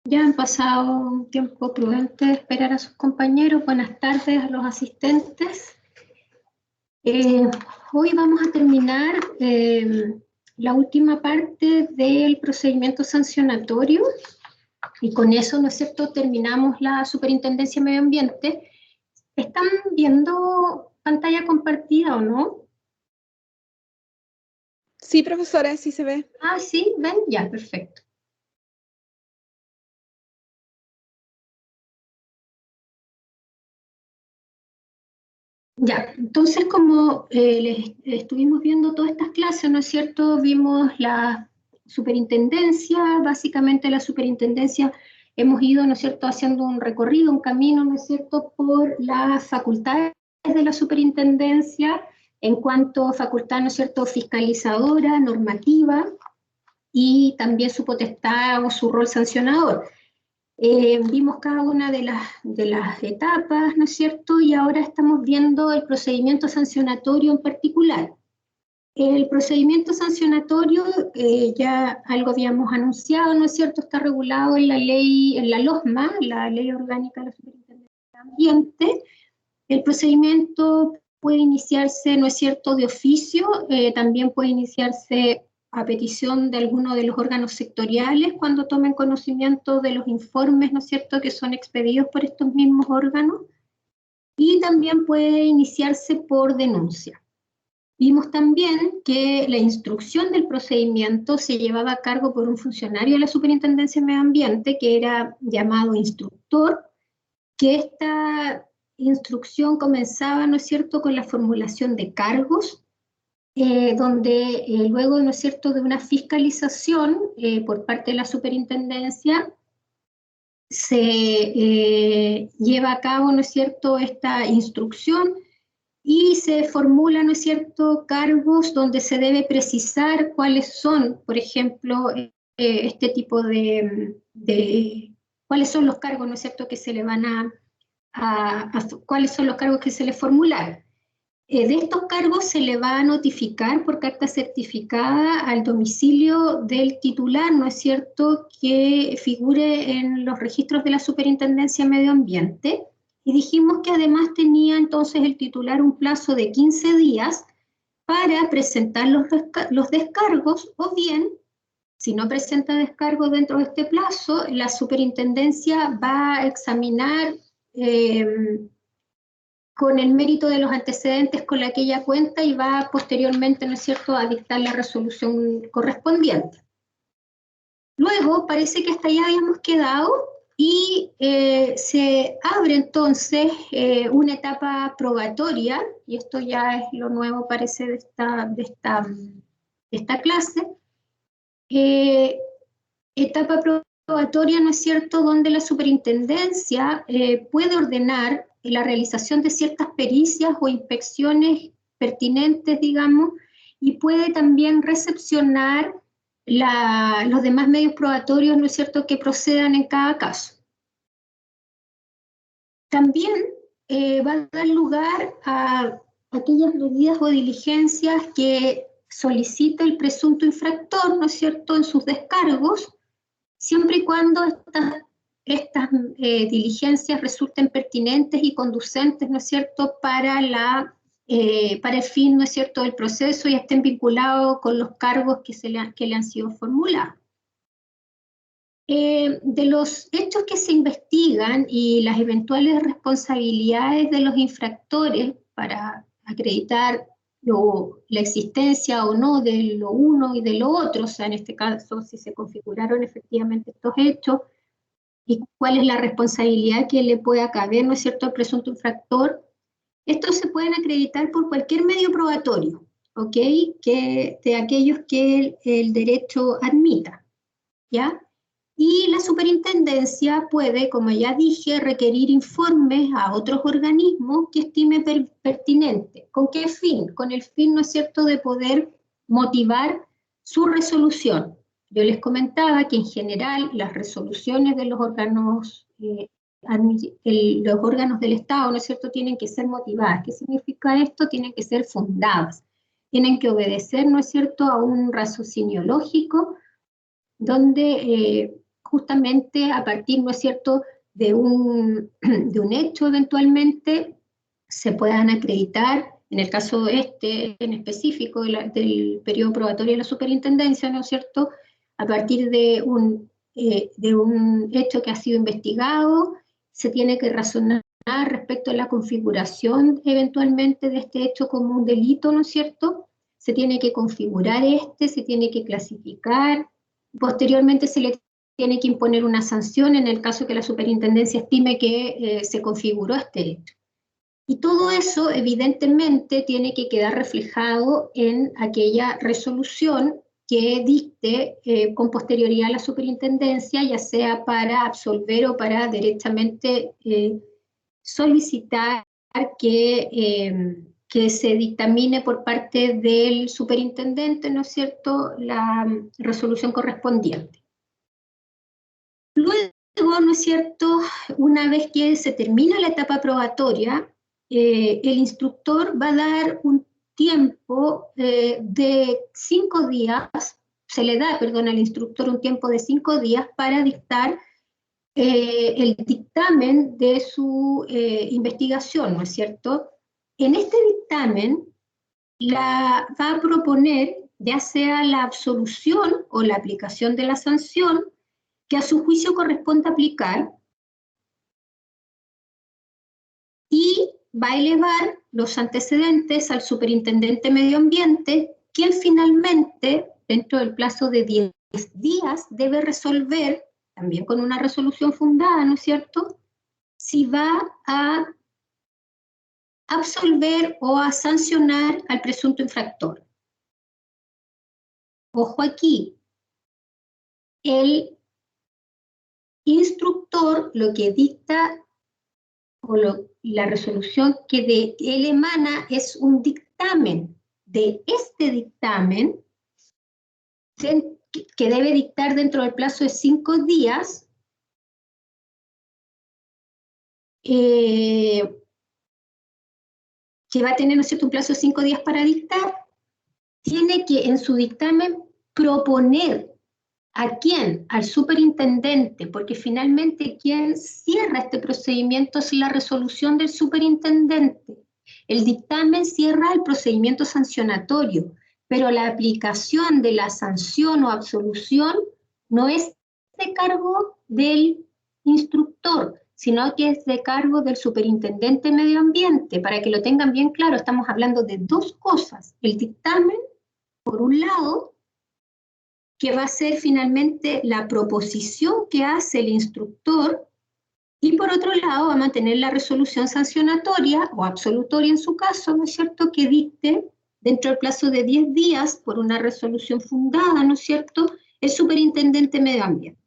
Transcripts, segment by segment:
Ya han pasado un tiempo prudente de esperar a sus compañeros. Buenas tardes a los asistentes. Hoy vamos a terminar la última parte del procedimiento sancionatorio y con eso, ¿no es cierto?, terminamos la Superintendencia de Medio Ambiente. ¿Están viendo pantalla compartida o no? Sí, profesora, sí se ve. Ah, sí, ¿ven? Ya, perfecto. Ya, entonces como estuvimos viendo todas estas clases, ¿no es cierto? Vimos la superintendencia, básicamente la superintendencia hemos ido, ¿no es cierto?, haciendo un recorrido, un camino, ¿no es cierto?, por las facultades de la superintendencia en cuanto a facultad, ¿no es cierto?, fiscalizadora, normativa y también su potestad o su rol sancionador. Vimos cada una de las etapas, ¿no es cierto? Y ahora estamos viendo el procedimiento sancionatorio en particular. El procedimiento sancionatorio, ya algo habíamos anunciado, ¿no es cierto? Está regulado en la ley, en la LOSMA, la Ley Orgánica de la Superintendencia de Ambiente. El procedimiento puede iniciarse, ¿no es cierto?, de oficio, también puede iniciarse a petición de alguno de los órganos sectoriales cuando tomen conocimiento de los informes, ¿no es cierto?, que son expedidos por estos mismos órganos, y también puede iniciarse por denuncia. Vimos también que la instrucción del procedimiento se llevaba a cargo por un funcionario de la Superintendencia de Medio Ambiente, que era llamado instructor, que esta instrucción comenzaba, ¿no es cierto?, con la formulación de cargos, donde luego, ¿no es cierto?, de una fiscalización por parte de la superintendencia, se lleva a cabo, ¿no es cierto?, esta instrucción y se formula, ¿no es cierto?, cargos donde se debe precisar cuáles son, por ejemplo, este tipo cuáles son los cargos, ¿no es cierto?, que se le van cuáles son los cargos que se le formularon. De estos cargos se le va a notificar por carta certificada al domicilio del titular, ¿no es cierto?, que figure en los registros de la Superintendencia de Medio Ambiente. Y dijimos que además tenía entonces el titular un plazo de 15 días para presentar los descargos, o bien, si no presenta descargo dentro de este plazo, la Superintendencia va a examinar con el mérito de los antecedentes con la que ella cuenta y va posteriormente, ¿no es cierto?, a dictar la resolución correspondiente. Luego, parece que hasta allá habíamos quedado y se abre entonces una etapa probatoria, y esto ya es lo nuevo, parece, de esta clase. Etapa probatoria, ¿no es cierto?, donde la superintendencia puede ordenar la realización de ciertas pericias o inspecciones pertinentes, digamos, y puede también recepcionar los demás medios probatorios, ¿no es cierto?, que procedan en cada caso. También va a dar lugar a aquellas medidas o diligencias que solicita el presunto infractor, ¿no es cierto?, en sus descargos, siempre y cuando estas diligencias resulten pertinentes y conducentes, ¿no es cierto?, para el fin, ¿no es cierto?, del proceso y estén vinculados con los cargos que le han sido formulados. De los hechos que se investigan y las eventuales responsabilidades de los infractores para acreditar la existencia o no de lo uno y de lo otro, o sea, en este caso, si se configuraron efectivamente estos hechos y cuál es la responsabilidad que le pueda caber, ¿no es cierto?, al presunto infractor, estos se pueden acreditar por cualquier medio probatorio, ¿ok?, de aquellos que el derecho admita, ¿ya? Y la superintendencia puede, como ya dije, requerir informes a otros organismos que estime pertinente. ¿Con qué fin? Con el fin, ¿no es cierto?, de poder motivar su resolución. Yo les comentaba que en general las resoluciones de los órganos del Estado, ¿no es cierto?, tienen que ser motivadas. ¿Qué significa esto? Tienen que ser fundadas. Tienen que obedecer, ¿no es cierto?, a un raciocinio lógico, donde justamente a partir, ¿no es cierto?, de un hecho eventualmente, se puedan acreditar, en el caso en específico del periodo probatorio de la superintendencia, ¿no es cierto?, a partir de un hecho que ha sido investigado, se tiene que razonar respecto a la configuración eventualmente de este hecho como un delito, ¿no es cierto? Se tiene que configurar se tiene que clasificar, posteriormente se le tiene que imponer una sanción en el caso que la superintendencia estime que se configuró este hecho. Y todo eso, evidentemente, tiene que quedar reflejado en aquella resolución que dicte con posterioridad a la superintendencia, ya sea para absolver o para derechamente solicitar que se dictamine por parte del superintendente, ¿no es cierto?, la resolución correspondiente. Luego, ¿no es cierto?, una vez que se termina la etapa probatoria, el instructor va a dar un tiempo de 5 días, se le da, perdón, al instructor un tiempo de 5 días para dictar el dictamen de su investigación, ¿no es cierto? En este dictamen va a proponer ya sea la absolución o la aplicación de la sanción que a su juicio corresponde aplicar, y va a elevar los antecedentes al superintendente medio ambiente, quien finalmente, dentro del plazo de 10 días, debe resolver, también con una resolución fundada, ¿no es cierto?, si va a absolver o a sancionar al presunto infractor. Ojo aquí, el instructor lo que dicta o la resolución que de él emana es un dictamen. De este dictamen, que debe dictar dentro del plazo de 5 días, que va a tener, ¿no es cierto?, un plazo de 5 días para dictar, tiene que en su dictamen proponer ¿a quién? Al superintendente, porque finalmente quien cierra este procedimiento es la resolución del superintendente. El dictamen cierra el procedimiento sancionatorio, pero la aplicación de la sanción o absolución no es de cargo del instructor, sino que es de cargo del superintendente medio ambiente. Para que lo tengan bien claro, estamos hablando de dos cosas. El dictamen, por un lado, que va a ser finalmente la proposición que hace el instructor, y por otro lado va a mantener la resolución sancionatoria o absolutoria en su caso, ¿no es cierto?, que dicte dentro del plazo de 10 días por una resolución fundada, ¿no es cierto?, el superintendente medio ambiente.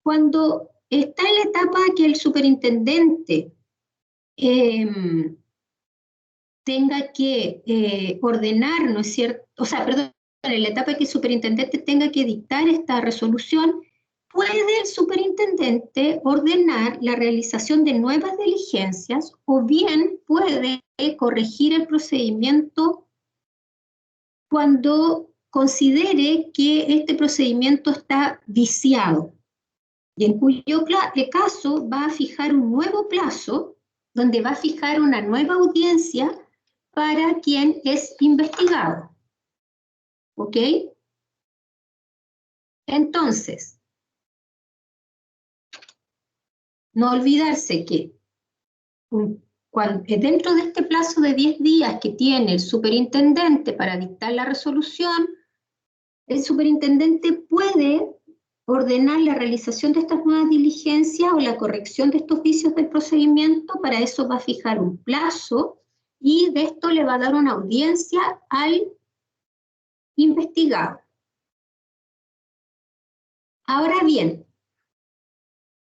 Cuando está en la etapa que el superintendente tenga que ordenar, ¿no es cierto?, o sea, perdón, en la etapa que el superintendente tenga que dictar esta resolución, puede el superintendente ordenar la realización de nuevas diligencias o bien puede corregir el procedimiento cuando considere que este procedimiento está viciado, y en cuyo caso va a fijar un nuevo plazo donde va a fijar una nueva audiencia para quien es investigado. ¿Ok? Entonces, no olvidarse que dentro de este plazo de 10 días que tiene el superintendente para dictar la resolución, el superintendente puede ordenar la realización de estas nuevas diligencias o la corrección de estos vicios del procedimiento. Para eso va a fijar un plazo y de esto le va a dar una audiencia al investigado. Ahora bien,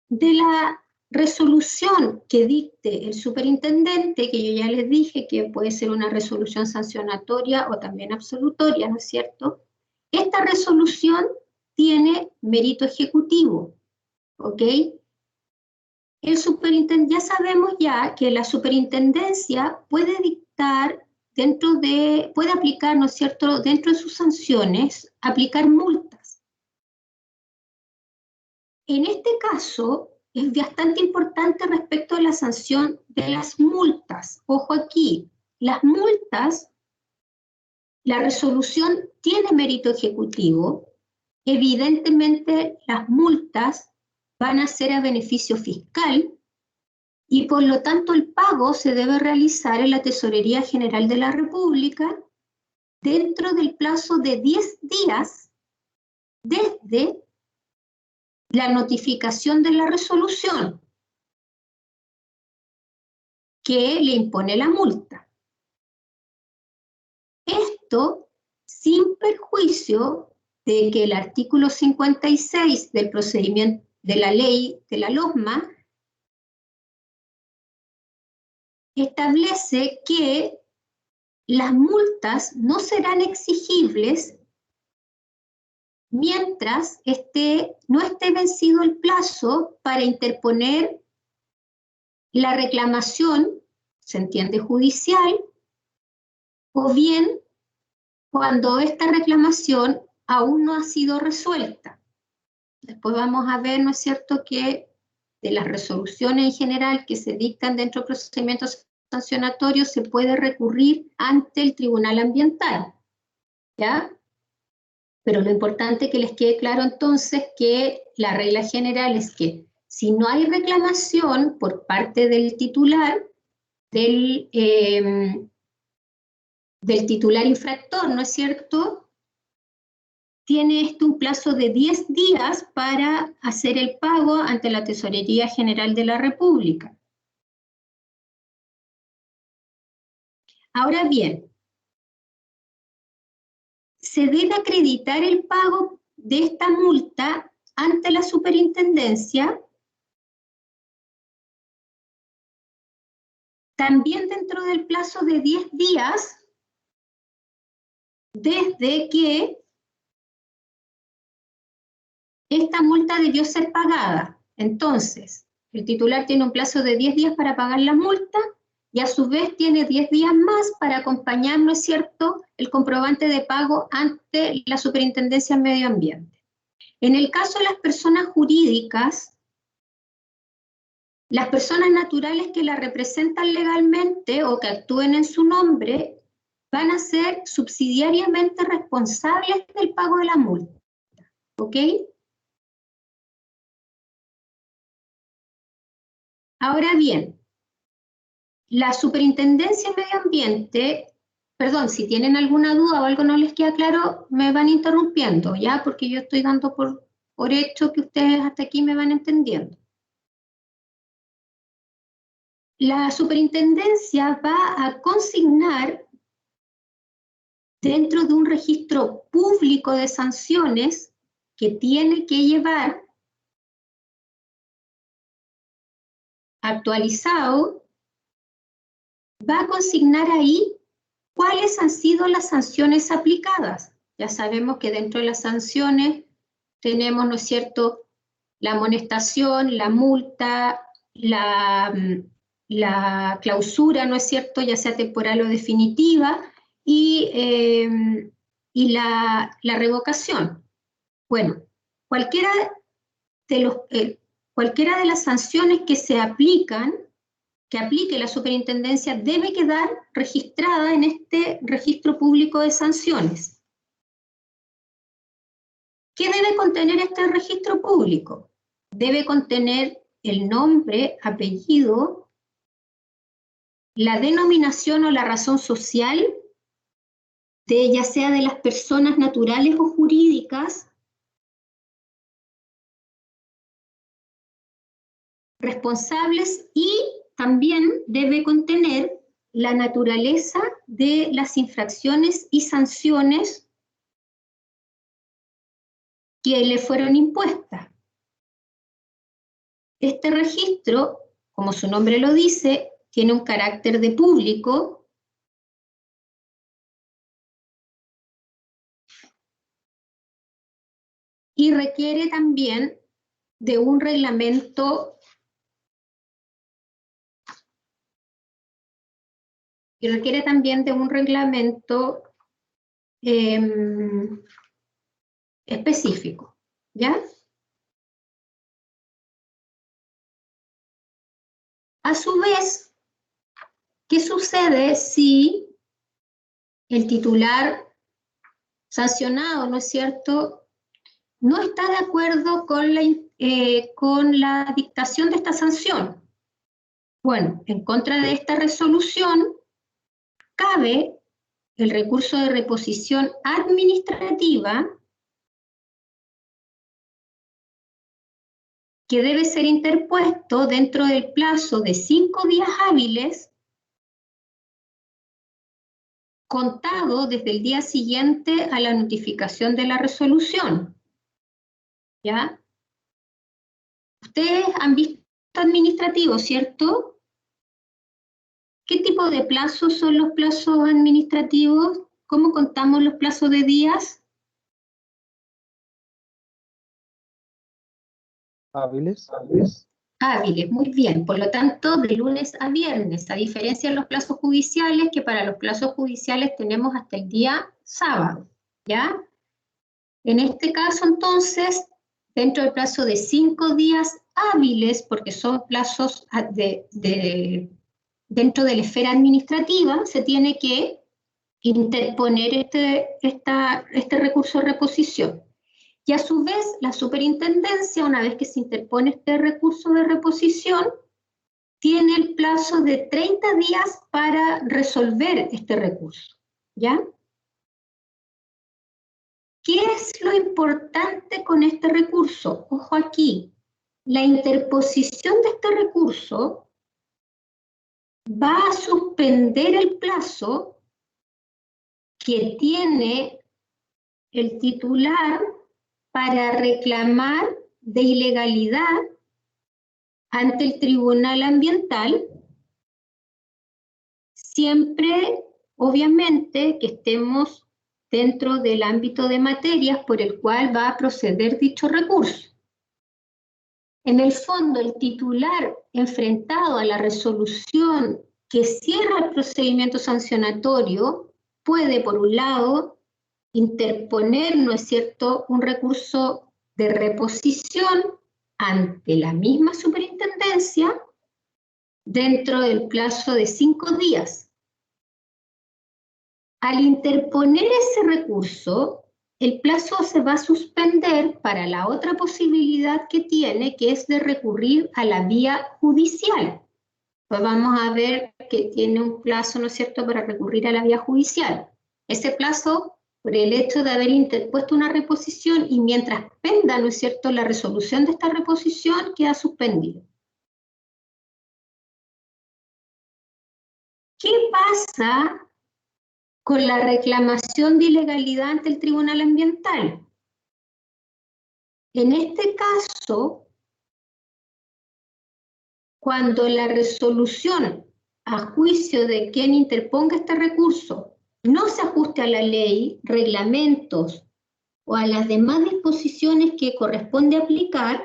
de la resolución que dicte el superintendente, que yo ya les dije que puede ser una resolución sancionatoria o también absolutoria, ¿no es cierto?, esta resolución tiene mérito ejecutivo, ¿ok? El superintendente, ya sabemos ya que la superintendencia puede dictar puede aplicar, ¿no es cierto?, dentro de sus sanciones, aplicar multas. En este caso, es bastante importante respecto a la sanción de las multas. Ojo aquí, las multas, la resolución tiene mérito ejecutivo. Evidentemente, las multas van a ser a beneficio fiscal y por lo tanto el pago se debe realizar en la Tesorería General de la República dentro del plazo de 10 días desde la notificación de la resolución que le impone la multa. Esto sin perjuicio de que el artículo 56 del procedimiento de la ley de la LOSMA establece que las multas no serán exigibles mientras no esté vencido el plazo para interponer la reclamación, se entiende judicial, o bien cuando esta reclamación aún no ha sido resuelta. Después vamos a ver, ¿no es cierto?, que de las resoluciones en general que se dictan dentro de procedimientos sancionatorios se puede recurrir ante el Tribunal Ambiental, ¿ya? Pero lo importante es que les quede claro entonces que la regla general es que si no hay reclamación por parte del titular, del titular infractor, ¿no es cierto?, tiene esto un plazo de 10 días para hacer el pago ante la Tesorería General de la República. Ahora bien, se debe acreditar el pago de esta multa ante la superintendencia también dentro del plazo de 10 días desde que esta multa debió ser pagada. Entonces, el titular tiene un plazo de 10 días para pagar la multa y a su vez tiene 10 días más para acompañar, ¿no es cierto?, el comprobante de pago ante la Superintendencia de Medio Ambiente. En el caso de las personas jurídicas, las personas naturales que la representan legalmente o que actúen en su nombre van a ser subsidiariamente responsables del pago de la multa. ¿Ok? Ahora bien, la Superintendencia de Medio Ambiente, perdón, si tienen alguna duda o algo no les queda claro, me van interrumpiendo, ¿ya? Porque yo estoy dando por hecho que ustedes hasta aquí me van entendiendo. La Superintendencia va a consignar dentro de un registro público de sanciones que tiene que llevar actualizado, va a consignar ahí cuáles han sido las sanciones aplicadas. Ya sabemos que dentro de las sanciones tenemos, ¿no es cierto?, la amonestación, la multa, la clausura, ¿no es cierto?, ya sea temporal o definitiva, y la revocación. Bueno, cualquiera de las sanciones que se aplican, que aplique la superintendencia, debe quedar registrada en este registro público de sanciones. ¿Qué debe contener este registro público? Debe contener el nombre, apellido, la denominación o la razón social, ya sea de las personas naturales o jurídicas, responsables, y también debe contener la naturaleza de las infracciones y sanciones que le fueron impuestas. Este registro, como su nombre lo dice, tiene un carácter de público y requiere también de un reglamento específico, ¿ya? A su vez, ¿qué sucede si el titular sancionado, ¿no es cierto?, no está de acuerdo con la dictación de esta sanción? Bueno, en contra de esta resolución, cabe el recurso de reposición administrativa que debe ser interpuesto dentro del plazo de 5 días hábiles, contado desde el día siguiente a la notificación de la resolución. ¿Ya? Ustedes han visto administrativos, ¿cierto? ¿Qué tipo de plazos son los plazos administrativos? ¿Cómo contamos los plazos de días? Hábiles. Hábiles, muy bien. Por lo tanto, de lunes a viernes, a diferencia de los plazos judiciales, que para los plazos judiciales tenemos hasta el día sábado, ¿ya? En este caso, entonces, dentro del plazo de 5 días hábiles, porque son plazos dentro de la esfera administrativa, se tiene que interponer este recurso de reposición. Y a su vez, la superintendencia, una vez que se interpone este recurso de reposición, tiene el plazo de 30 días para resolver este recurso, ¿ya? ¿Qué es lo importante con este recurso? Ojo aquí, la interposición de este recurso va a suspender el plazo que tiene el titular para reclamar de ilegalidad ante el Tribunal Ambiental, siempre, obviamente, que estemos dentro del ámbito de materias por el cual va a proceder dicho recurso. En el fondo, el titular enfrentado a la resolución que cierra el procedimiento sancionatorio puede, por un lado, interponer, ¿no es cierto?, un recurso de reposición ante la misma superintendencia dentro del plazo de 5 días. Al interponer ese recurso, el plazo se va a suspender para la otra posibilidad que tiene, que es de recurrir a la vía judicial. Pues vamos a ver que tiene un plazo, ¿no es cierto?, para recurrir a la vía judicial. Ese plazo, por el hecho de haber interpuesto una reposición y mientras penda, ¿no es cierto?, la resolución de esta reposición, queda suspendido. ¿Qué pasa con la reclamación de ilegalidad ante el Tribunal Ambiental? En este caso, cuando la resolución a juicio de quien interponga este recurso no se ajuste a la ley, reglamentos o a las demás disposiciones que corresponde aplicar,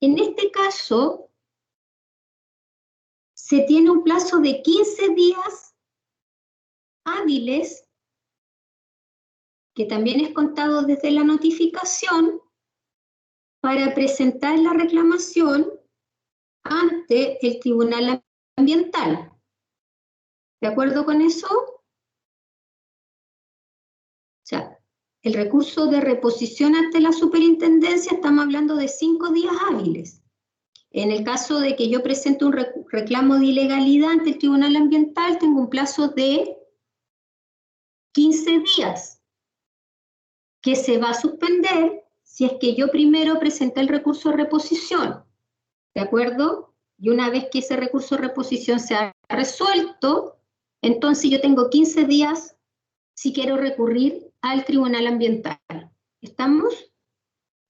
en este caso se tiene un plazo de 15 días hábiles, que también es contado desde la notificación, para presentar la reclamación ante el Tribunal Ambiental. ¿De acuerdo con eso? O sea, el recurso de reposición ante la superintendencia, estamos hablando de 5 días hábiles. En el caso de que yo presente un reclamo de ilegalidad ante el Tribunal Ambiental, tengo un plazo de 15 días, que se va a suspender si es que yo primero presenté el recurso de reposición. ¿De acuerdo? Y una vez que ese recurso de reposición se ha resuelto, entonces yo tengo 15 días si quiero recurrir al Tribunal Ambiental. ¿Estamos?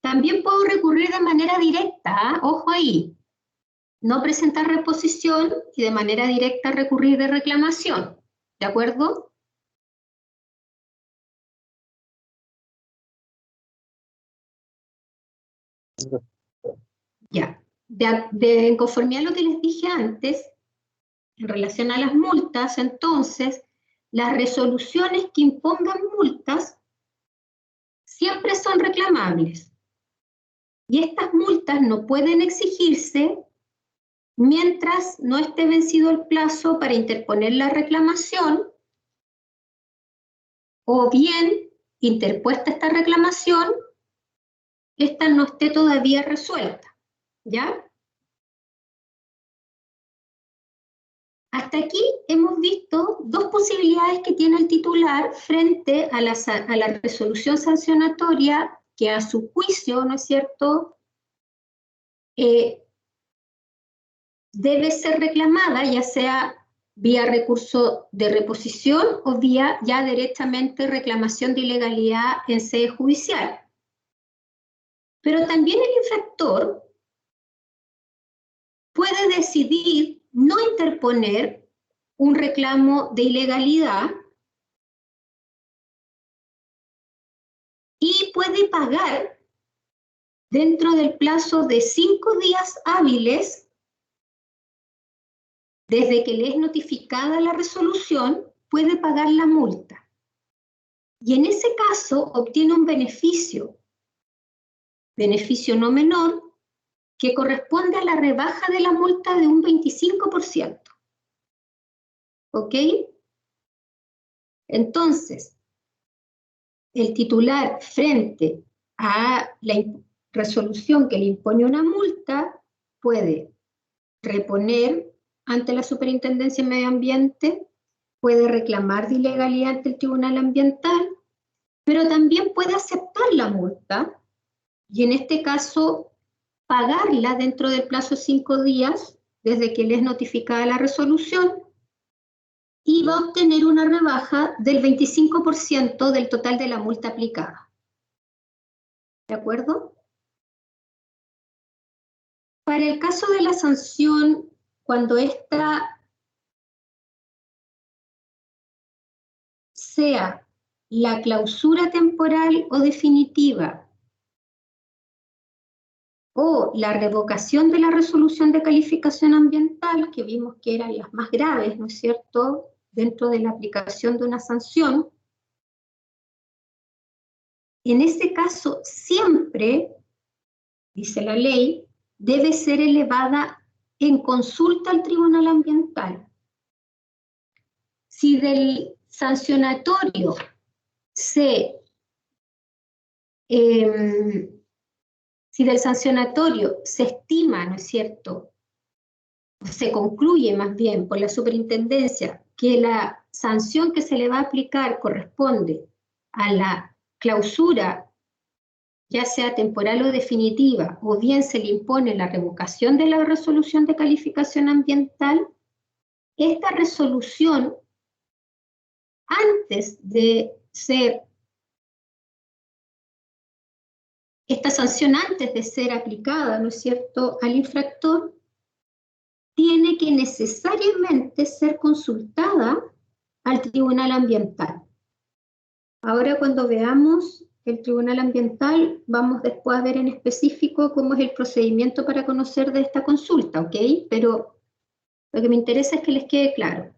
También puedo recurrir de manera directa, ¿eh? Ojo ahí. No presentar reposición y de manera directa recurrir de reclamación. ¿De acuerdo? Ya. En conformidad a lo que les dije antes, en relación a las multas, entonces, las resoluciones que impongan multas siempre son reclamables. Y estas multas no pueden exigirse mientras no esté vencido el plazo para interponer la reclamación, o bien, interpuesta esta reclamación, esta no esté todavía resuelta, ¿ya? Hasta aquí hemos visto dos posibilidades que tiene el titular frente a la resolución sancionatoria que a su juicio, ¿no es cierto?, debe ser reclamada, ya sea vía recurso de reposición o vía ya directamente reclamación de ilegalidad en sede judicial. Pero también el infractor puede decidir no interponer un reclamo de ilegalidad y puede pagar dentro del plazo de 5 días hábiles desde que le es notificada la resolución, puede pagar la multa. Y en ese caso obtiene un beneficio no menor, que corresponde a la rebaja de la multa de un 25%. ¿Ok? Entonces, el titular frente a la resolución que le impone una multa puede reponer ante la Superintendencia de Medio Ambiente, puede reclamar de ilegalidad ante el Tribunal Ambiental, pero también puede aceptar la multa y en este caso pagarla dentro del plazo de 5 días desde que le es notificada la resolución y va a obtener una rebaja del 25% del total de la multa aplicada. ¿De acuerdo? Para el caso de la sanción, cuando esta sea la clausura temporal o definitiva o la revocación de la resolución de calificación ambiental, que vimos que eran las más graves, ¿no es cierto?, dentro de la aplicación de una sanción, en ese caso siempre, dice la ley, debe ser elevada en consulta al Tribunal Ambiental. Si del sancionatorio se estima, ¿no es cierto?, se concluye más bien por la superintendencia que la sanción que se le va a aplicar corresponde a la clausura, ya sea temporal o definitiva, o bien se le impone la revocación de la resolución de calificación ambiental, esta resolución, antes de ser, esta sanción antes de ser aplicada, ¿no es cierto?, al infractor, tiene que necesariamente ser consultada al Tribunal Ambiental. Ahora cuando veamos el Tribunal Ambiental, vamos después a ver en específico cómo es el procedimiento para conocer de esta consulta, ¿ok? Pero lo que me interesa es que les quede claro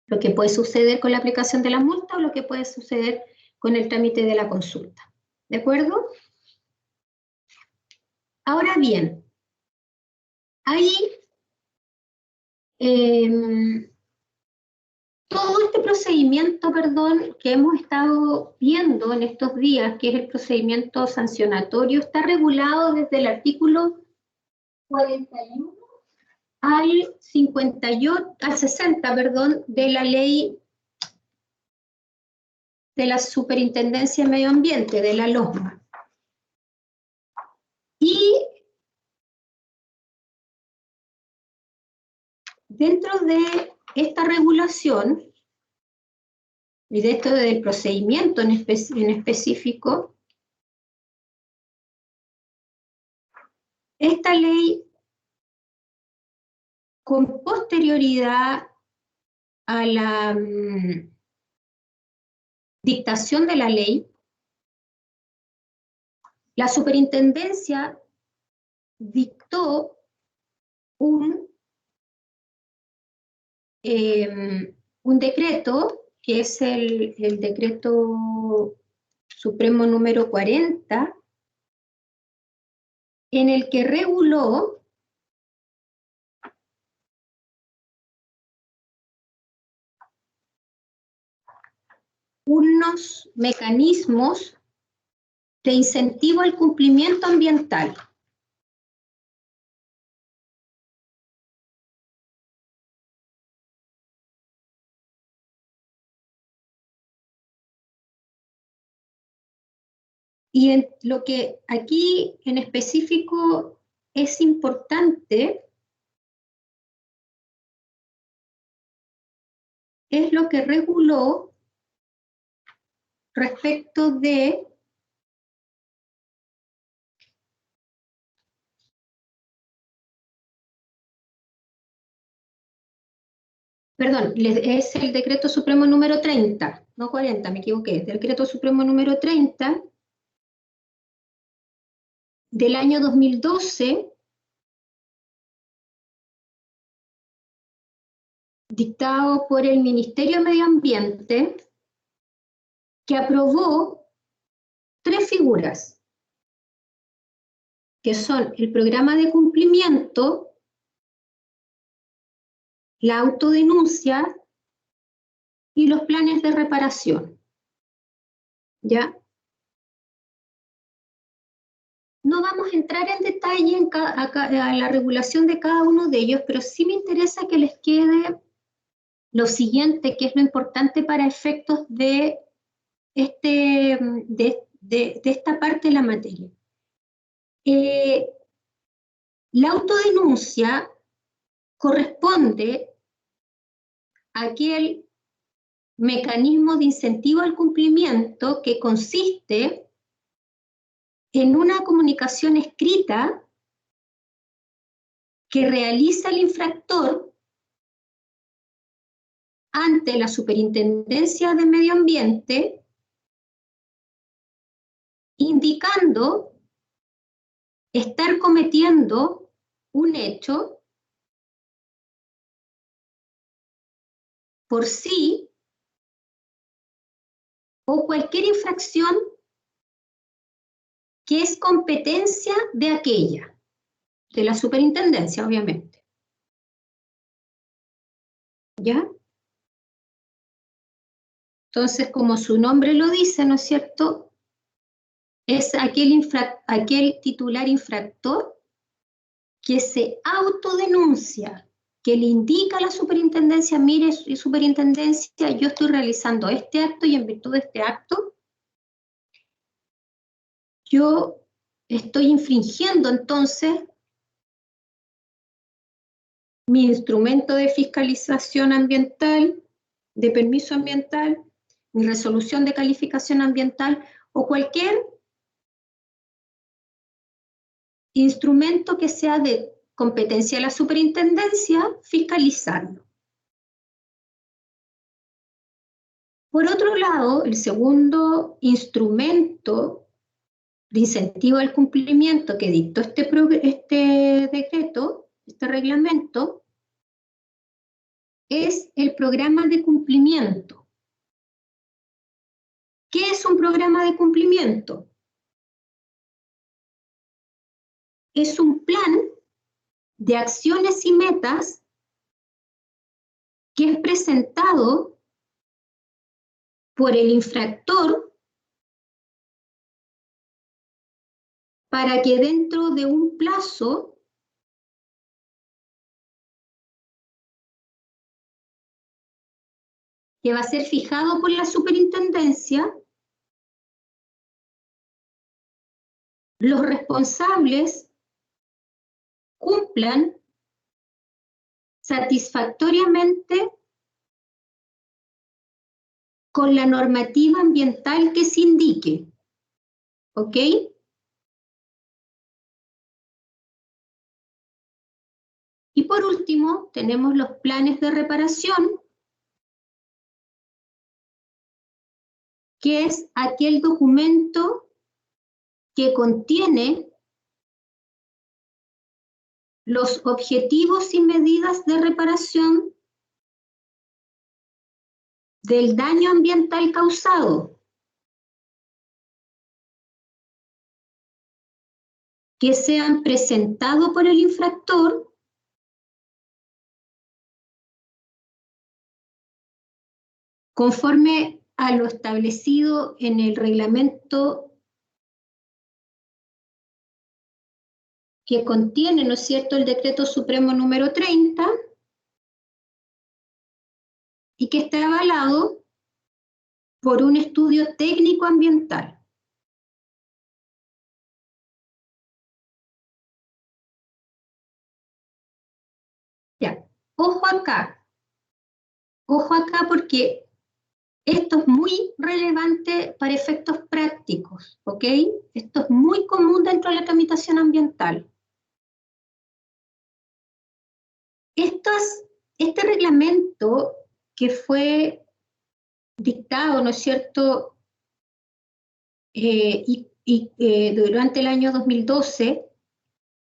lo que puede suceder con la aplicación de la multa o lo que puede suceder con el trámite de la consulta. ¿De acuerdo? Ahora bien, ahí todo este procedimiento, que hemos estado viendo en estos días, que es el procedimiento sancionatorio, está regulado desde el artículo 41 al 58, al 60, de la ley de la Superintendencia de Medio Ambiente, de la LOMA. Y dentro de esta regulación, y de esto del procedimiento en específico, esta ley, con posterioridad a la dictación de la ley, la superintendencia dictó un decreto, que es el decreto supremo número 40, en el que reguló unos mecanismos de incentivo al cumplimiento ambiental. Y lo que aquí en específico es importante es lo que reguló respecto de perdón, es el decreto supremo número 30, no 40, me equivoqué, el decreto supremo número 30 del año 2012, dictado por el Ministerio de Medio Ambiente, que aprobó 3 figuras, que son el programa de cumplimiento, la autodenuncia y los planes de reparación. ¿Ya? No vamos a entrar en detalle a la regulación de cada uno de ellos, pero sí me interesa que les quede lo siguiente, que es lo importante para efectos de, de esta parte de la materia. La autodenuncia corresponde a aquel mecanismo de incentivo al cumplimiento que consiste en una comunicación escrita que realiza el infractor ante la Superintendencia de Medio Ambiente, indicando estar cometiendo un hecho por sí o cualquier infracción que es competencia de aquella, de la superintendencia, obviamente. ¿Ya? Entonces, como su nombre lo dice, ¿no es cierto? Es aquel titular infractor que se autodenuncia, que le indica a la superintendencia, mire, superintendencia, yo estoy realizando este acto y en virtud de este acto, yo estoy infringiendo entonces mi instrumento de fiscalización ambiental, de permiso ambiental, mi resolución de calificación ambiental o cualquier instrumento que sea de competencia de la superintendencia, fiscalizarlo. Por otro lado, el segundo instrumento de incentivo al cumplimiento que dictó este decreto, este reglamento, es el programa de cumplimiento. ¿Qué es un programa de cumplimiento? Es un plan de acciones y metas que es presentado por el infractor para que dentro de un plazo que va a ser fijado por la superintendencia, los responsables cumplan satisfactoriamente con la normativa ambiental que se indique. ¿Ok? Y por último, tenemos los planes de reparación, que es aquel documento que contiene los objetivos y medidas de reparación del daño ambiental causado, que sean presentados por el infractor conforme a lo establecido en el reglamento que contiene, ¿no es cierto?, el Decreto Supremo número 30 y que está avalado por un estudio técnico ambiental. Ya, ojo acá porque esto es muy relevante para efectos prácticos, ¿ok? Esto es muy común dentro de la tramitación ambiental. Este reglamento que fue dictado, ¿no es cierto?, durante el año 2012,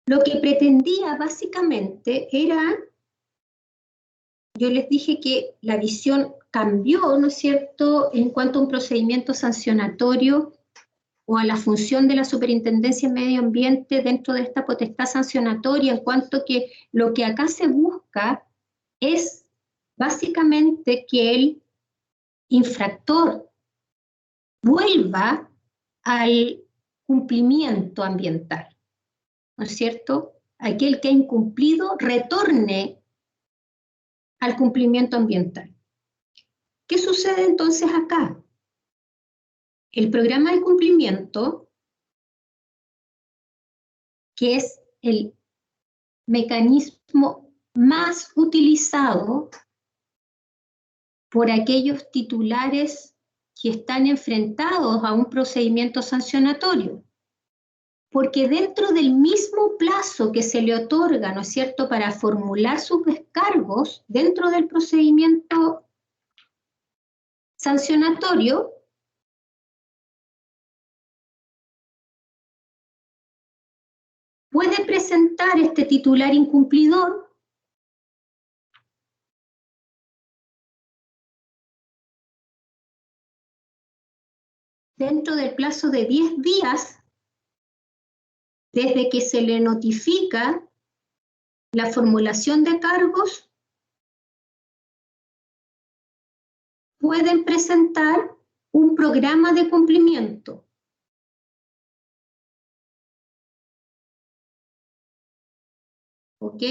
lo que pretendía básicamente era, yo les dije que la visión cambió, ¿no es cierto?, en cuanto a un procedimiento sancionatorio o a la función de la Superintendencia de Medio Ambiente dentro de esta potestad sancionatoria, en cuanto que lo que acá se busca es básicamente que el infractor vuelva al cumplimiento ambiental, ¿no es cierto? Aquel que ha incumplido retorne al cumplimiento ambiental. ¿Qué sucede entonces acá? El programa de cumplimiento, que es el mecanismo más utilizado por aquellos titulares que están enfrentados a un procedimiento sancionatorio, porque dentro del mismo plazo que se le otorga, ¿no es cierto?, para formular sus descargos dentro del procedimiento sancionatorio, puede presentar este titular incumplidor dentro del plazo de 10 días desde que se le notifica la formulación de cargos, pueden presentar un programa de cumplimiento. ¿Ok?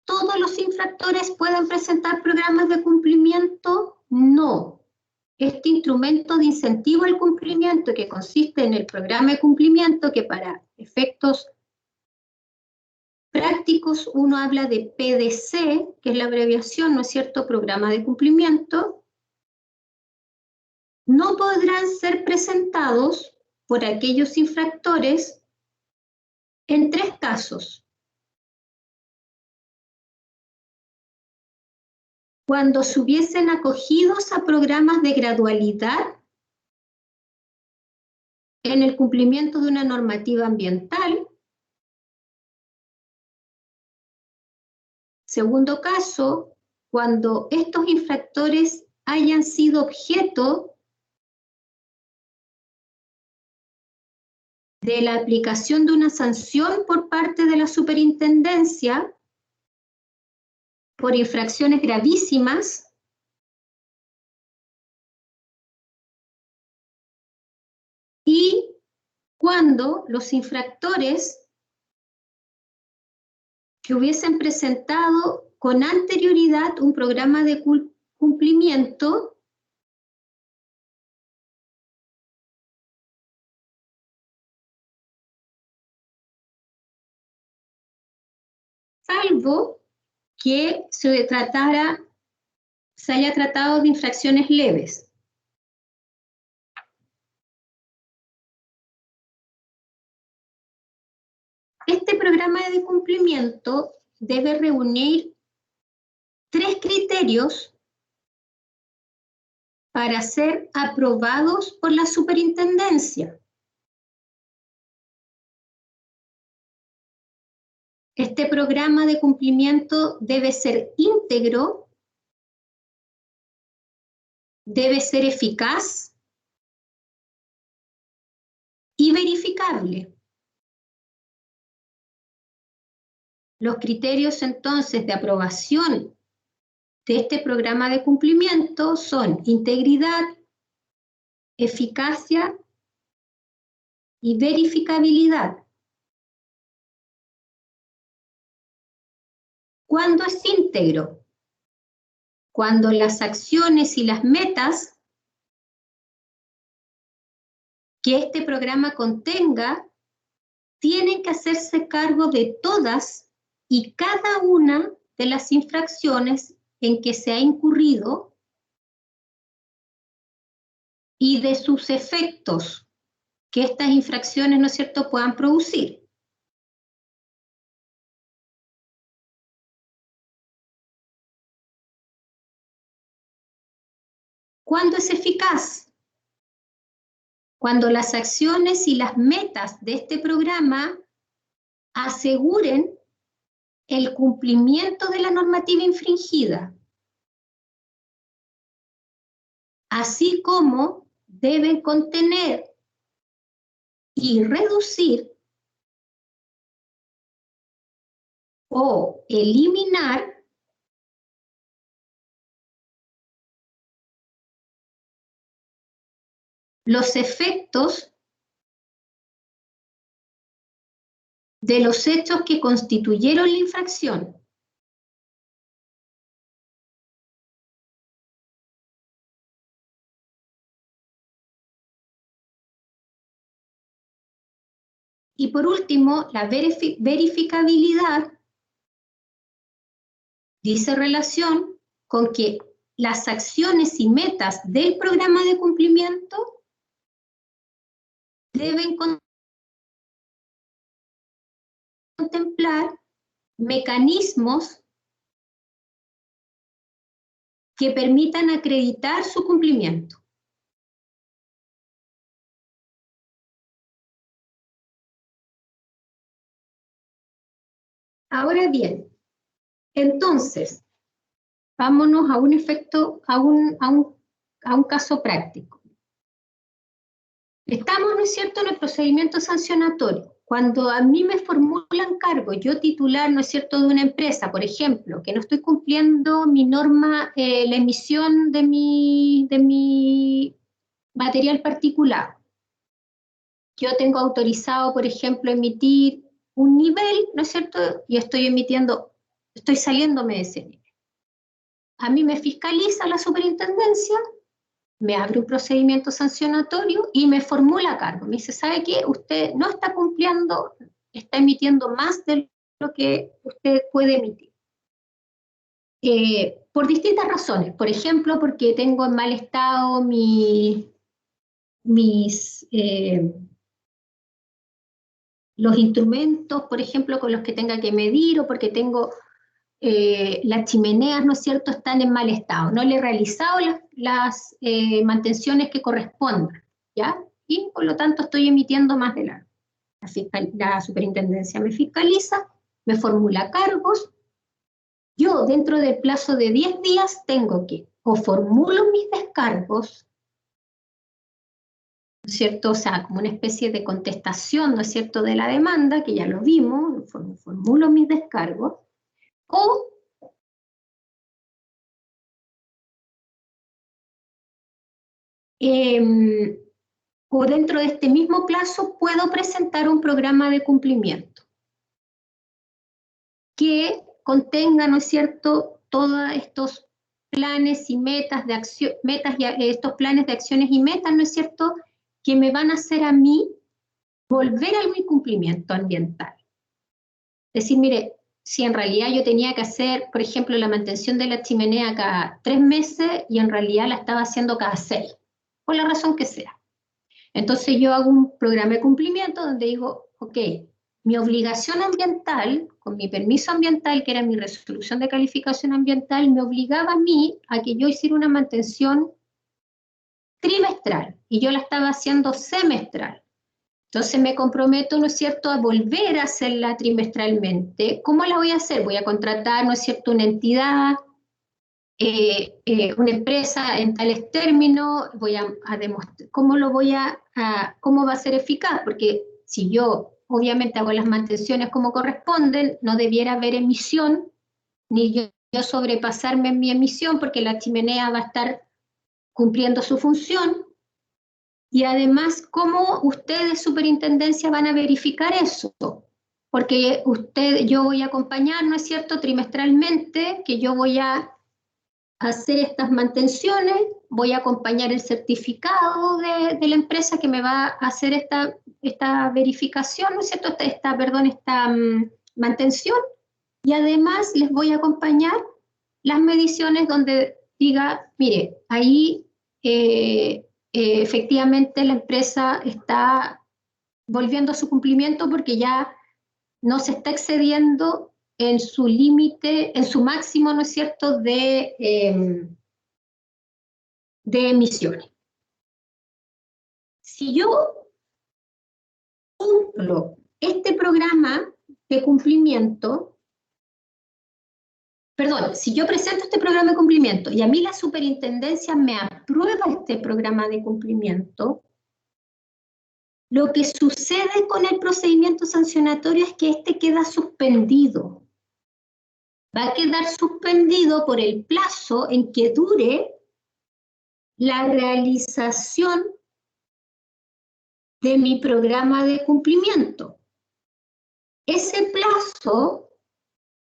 ¿Todos los infractores pueden presentar programas de cumplimiento? No. Este instrumento de incentivo al cumplimiento, que consiste en el programa de cumplimiento, que para efectos prácticos uno habla de PDC, que es la abreviación, ¿no es cierto?, programa de cumplimiento, no podrán ser presentados por aquellos infractores en 3 casos. Cuando se hubiesen acogidos a programas de gradualidad en el cumplimiento de una normativa ambiental. Segundo caso, cuando estos infractores hayan sido objeto de la aplicación de una sanción por parte de la superintendencia por infracciones gravísimas, y cuando los infractores que hubiesen presentado con anterioridad un programa de cumplimiento salvo que se haya tratado de infracciones leves. Este programa de cumplimiento debe reunir 3 criterios para ser aprobados por la superintendencia. Este programa de cumplimiento debe ser íntegro, debe ser eficaz verificable. Los criterios entonces de aprobación de este programa de cumplimiento son integridad, eficacia y verificabilidad. ¿Cuándo es íntegro? Cuando las acciones y las metas que este programa contenga tienen que hacerse cargo de todas y cada una de las infracciones en que se ha incurrido y de sus efectos que estas infracciones, ¿no es cierto?, puedan producir. ¿Cuándo es eficaz? Cuando las acciones y las metas de este programa aseguren el cumplimiento de la normativa infringida, así como deben contener y reducir o eliminar los efectos de los hechos que constituyeron la infracción. Y por último, la verificabilidad dice relación con que las acciones y metas del programa de cumplimiento deben contemplar mecanismos que permitan acreditar su cumplimiento. Ahora bien, entonces, vámonos a un efecto, a un caso práctico. Estamos, ¿no es cierto?, en el procedimiento sancionatorio. Cuando a mí me formulan cargo, yo titular, ¿no es cierto?, de una empresa, por ejemplo, que no estoy cumpliendo mi norma, la emisión de mi material particular. Yo tengo autorizado, por ejemplo, emitir un nivel, ¿no es cierto?, y estoy saliéndome de ese nivel. A mí me fiscaliza la superintendencia, me abre un procedimiento sancionatorio y me formula cargo. Me dice, ¿sabe qué? Usted no está cumpliendo, está emitiendo más de lo que usted puede emitir. Por distintas razones. Por ejemplo, porque tengo en mal estado los instrumentos, por ejemplo, con los que tenga que medir, o porque tengo las chimeneas, ¿no es cierto?, están en mal estado. No le he realizado las mantenciones que correspondan, ¿ya? Y por lo tanto estoy emitiendo más de la superintendencia me fiscaliza, me formula cargos. Yo, dentro del plazo de 10 días, tengo que o formulo mis descargos, ¿no es cierto? O sea, como una especie de contestación, ¿no es cierto?, de la demanda, que ya lo vimos, formulo mis descargos, o dentro de este mismo plazo puedo presentar un programa de cumplimiento que contenga, ¿no es cierto?, todos estos planes y metas de acción, estos planes de acciones y metas, ¿no es cierto?, que me van a hacer a mí volver a mi cumplimiento ambiental. Es decir, mire, si en realidad yo tenía que hacer, por ejemplo, la mantención de la chimenea cada 3 meses y en realidad la estaba haciendo cada 6, por la razón que sea. Entonces yo hago un programa de cumplimiento donde digo, ok, mi obligación ambiental, con mi permiso ambiental, que era mi resolución de calificación ambiental, me obligaba a mí a que yo hiciera una mantención trimestral y yo la estaba haciendo semestral. Entonces me comprometo, ¿no es cierto?, a volver a hacerla trimestralmente. ¿Cómo la voy a hacer? Voy a contratar, ¿no es cierto?, una entidad, una empresa en tales términos, voy a demostrar cómo va a ser eficaz, porque si yo obviamente hago las mantenciones como corresponden, no debiera haber emisión, ni yo sobrepasarme en mi emisión, porque la chimenea va a estar cumpliendo su función. Y además, ¿cómo ustedes, superintendencia, van a verificar eso? Porque yo voy a acompañar, ¿no es cierto?, trimestralmente, que yo voy a hacer estas mantenciones, voy a acompañar el certificado de la empresa que me va a hacer esta verificación, ¿no es cierto?, esta mantención, y además les voy a acompañar las mediciones donde diga, mire, ahí efectivamente la empresa está volviendo a su cumplimiento porque ya no se está excediendo en su límite, en su máximo, ¿no es cierto?, de emisiones. Si yo cumplo este programa de cumplimiento, perdón, si yo presento este programa de cumplimiento y a mí la superintendencia me aprueba este programa de cumplimiento, lo que sucede con el procedimiento sancionatorio es que este queda suspendido. Va a quedar suspendido por el plazo en que dure la realización de mi programa de cumplimiento. Ese plazo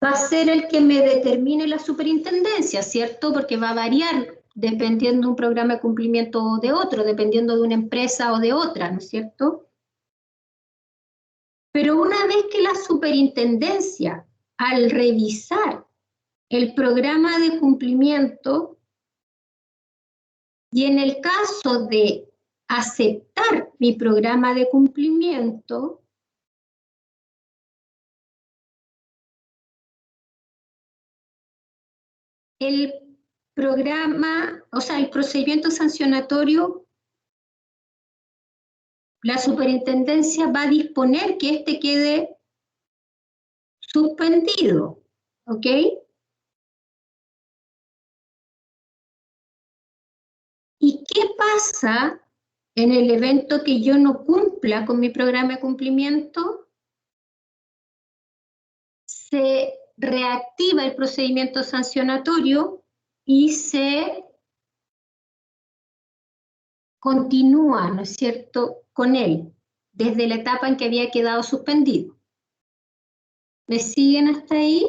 va a ser el que me determine la superintendencia, ¿cierto? Porque va a variar dependiendo de un programa de cumplimiento o de otro, dependiendo de una empresa o de otra, ¿no es cierto? Pero una vez que la superintendencia, al revisar el programa de cumplimiento, y en el caso de aceptar mi programa de cumplimiento, el programa, o sea, el procedimiento sancionatorio, la superintendencia va a disponer que este quede suspendido, ¿ok? ¿Y qué pasa en el evento que yo no cumpla con mi programa de cumplimiento? Se reactiva el procedimiento sancionatorio y se continúa, ¿no es cierto?, con él, desde la etapa en que había quedado suspendido. ¿Me siguen hasta ahí?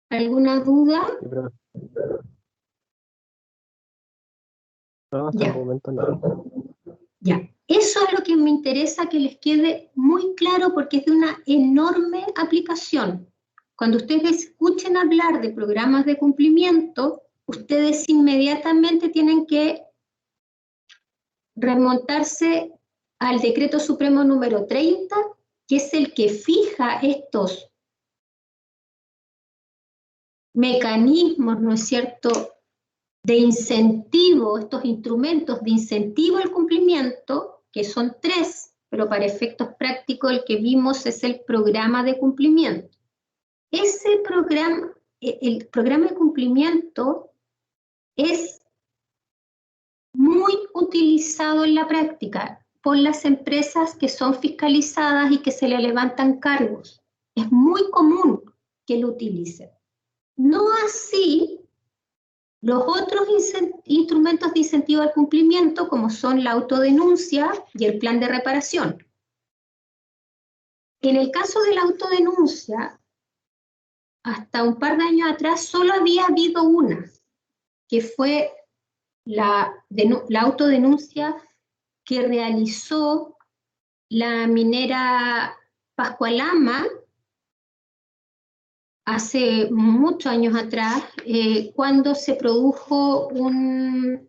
¿Alguna duda? No, hasta el momento no. Ya, eso es lo que me interesa que les quede muy claro porque es de una enorme aplicación. Cuando ustedes escuchen hablar de programas de cumplimiento, ustedes inmediatamente tienen que remontarse al Decreto Supremo número 30, que es el que fija estos mecanismos, ¿no es cierto?, de incentivo, estos instrumentos de incentivo al cumplimiento, que son 3, pero para efectos prácticos el que vimos es el programa de cumplimiento. Ese programa, el programa de cumplimiento es muy utilizado en la práctica por las empresas que son fiscalizadas y que se le levantan cargos. Es muy común que lo utilicen. No así los otros instrumentos de incentivo al cumplimiento, como son la autodenuncia y el plan de reparación. En el caso de la autodenuncia, hasta un par de años atrás solo había habido una, que fue la autodenuncia que realizó la minera Pascualama hace muchos años atrás, cuando se produjo una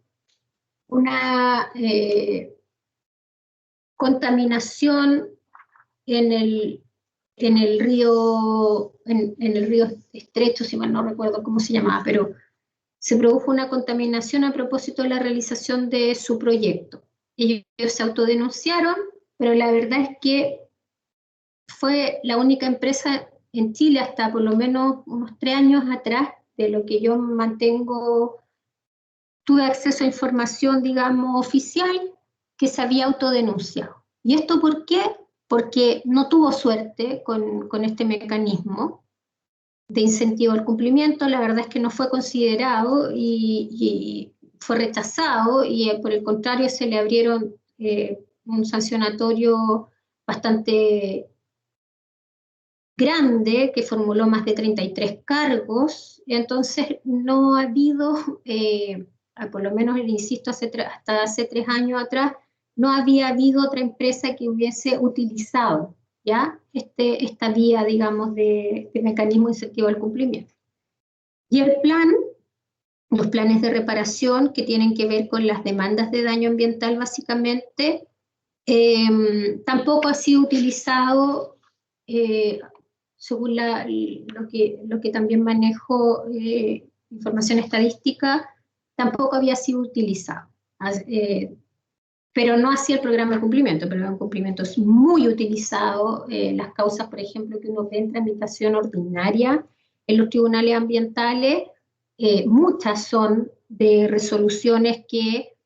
contaminación en el río Estrecho, si mal no recuerdo cómo se llamaba, pero se produjo una contaminación a propósito de la realización de su proyecto. Ellos se autodenunciaron, pero la verdad es que fue la única empresa en Chile hasta por lo menos unos 3 años atrás, de lo que yo tuve acceso a información, digamos, oficial, que se había autodenunciado. ¿Y esto por qué? Porque no tuvo suerte con este mecanismo de incentivo al cumplimiento. La verdad es que no fue considerado y fue rechazado, y por el contrario se le abrieron un sancionatorio bastante grande que formuló más de 33 cargos. Entonces no ha habido, por lo menos, insisto, hasta hace 3 años atrás, no había habido otra empresa que hubiese utilizado ya esta vía, digamos, de mecanismo de incentivo al cumplimiento. Y el plan, los planes de reparación que tienen que ver con las demandas de daño ambiental, básicamente, tampoco ha sido utilizado, según lo que también manejo, información estadística, tampoco había sido utilizado. Pero no hacía el programa de cumplimiento. El programa de cumplimiento es muy utilizado. Las causas, por ejemplo, que uno ve en tramitación ordinaria en los tribunales ambientales, muchas son de resoluciones que,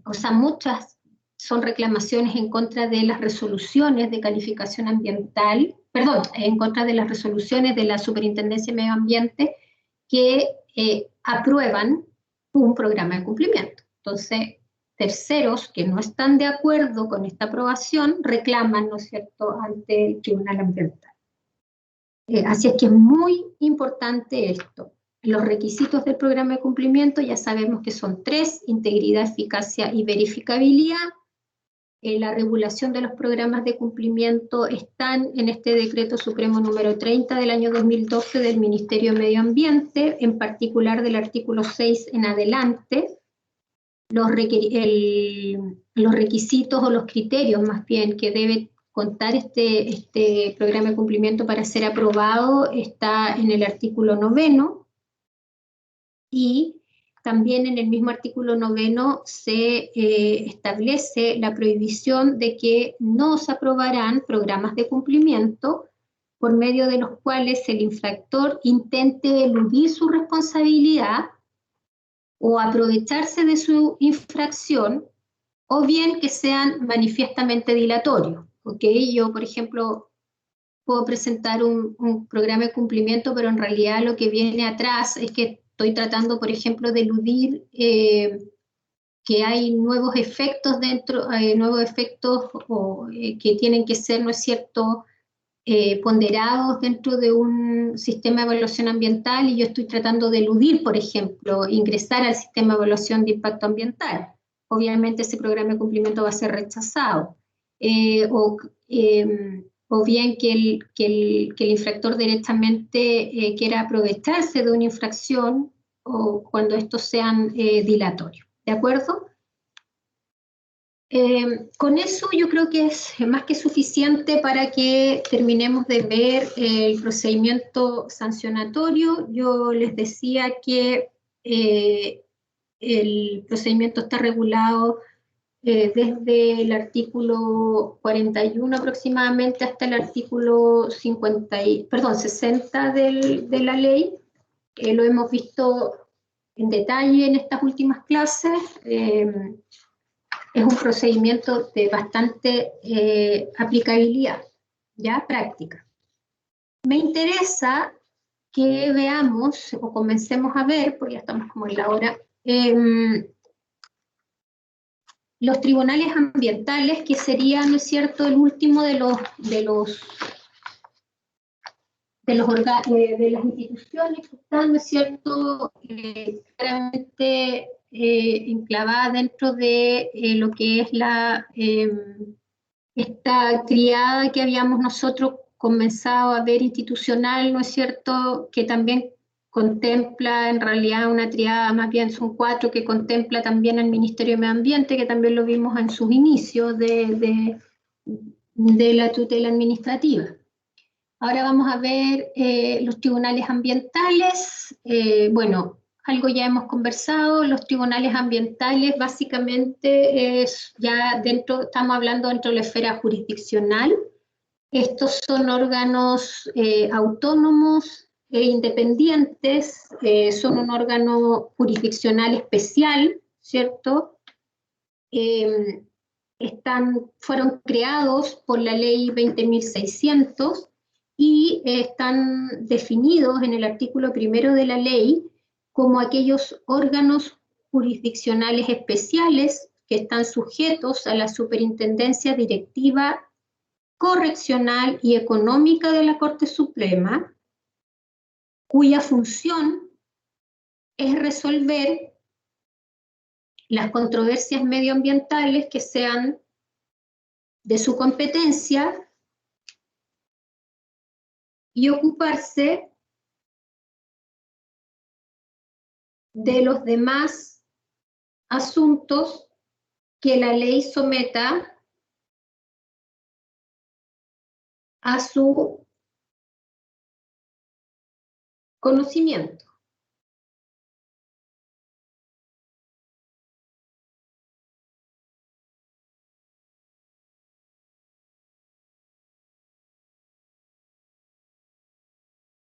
o sea, muchas son reclamaciones en contra de las resoluciones de calificación ambiental, perdón, en contra de las resoluciones de la Superintendencia de Medio Ambiente que aprueban un programa de cumplimiento. Entonces, terceros que no están de acuerdo con esta aprobación reclaman, ¿no es cierto?, ante el Tribunal Ambiental. Así es que es muy importante esto. Los requisitos del programa de cumplimiento ya sabemos que son 3: integridad, eficacia y verificabilidad. La regulación de los programas de cumplimiento están en este Decreto Supremo número 30 del año 2012 del Ministerio de Medio Ambiente, en particular del artículo 6 en adelante. Los requisitos o los criterios, más bien, que debe contar este programa de cumplimiento para ser aprobado está en el artículo 9, y también en el mismo artículo 9 se establece la prohibición de que no se aprobarán programas de cumplimiento por medio de los cuales el infractor intente eludir su responsabilidad o aprovecharse de su infracción, o bien que sean manifiestamente dilatorios. ¿Okay? Yo, por ejemplo, puedo presentar un programa de cumplimiento, pero en realidad lo que viene atrás es que estoy tratando, por ejemplo, de eludir que hay nuevos efectos dentro, que tienen que ser, ¿no es cierto?, ponderados dentro de un sistema de evaluación ambiental, y yo estoy tratando de eludir, por ejemplo, ingresar al sistema de evaluación de impacto ambiental. Obviamente ese programa de cumplimiento va a ser rechazado. O bien que el infractor directamente quiera aprovecharse de una infracción, o cuando estos sean dilatorios. ¿De acuerdo? Con eso yo creo que es más que suficiente para que terminemos de ver el procedimiento sancionatorio. Yo les decía que el procedimiento está regulado desde el artículo 41 aproximadamente hasta el artículo 60 de la ley. Lo hemos visto en detalle en estas últimas clases. Es un procedimiento de bastante aplicabilidad, ya práctica. Me interesa que veamos o comencemos a ver, porque ya estamos como en la hora, los tribunales ambientales, que sería, ¿no es cierto?, el último de las instituciones que están, ¿no es cierto?, claramente enclavada dentro de lo que es esta triada que habíamos nosotros comenzado a ver institucional, ¿no es cierto?, que también contempla en realidad una triada, más bien son 4, que contempla también al Ministerio de Medio Ambiente, que también lo vimos en sus inicios de la tutela administrativa. Ahora vamos a ver los tribunales ambientales. Bueno, algo ya hemos conversado. Los tribunales ambientales básicamente estamos hablando dentro de la esfera jurisdiccional. Estos son órganos autónomos e independientes, son un órgano jurisdiccional especial, ¿cierto? fueron creados por la ley 20.600 y están definidos en el artículo 1 de la ley como aquellos órganos jurisdiccionales especiales que están sujetos a la superintendencia directiva, correccional y económica de la Corte Suprema, cuya función es resolver las controversias medioambientales que sean de su competencia y ocuparse de los demás asuntos que la ley someta a su conocimiento.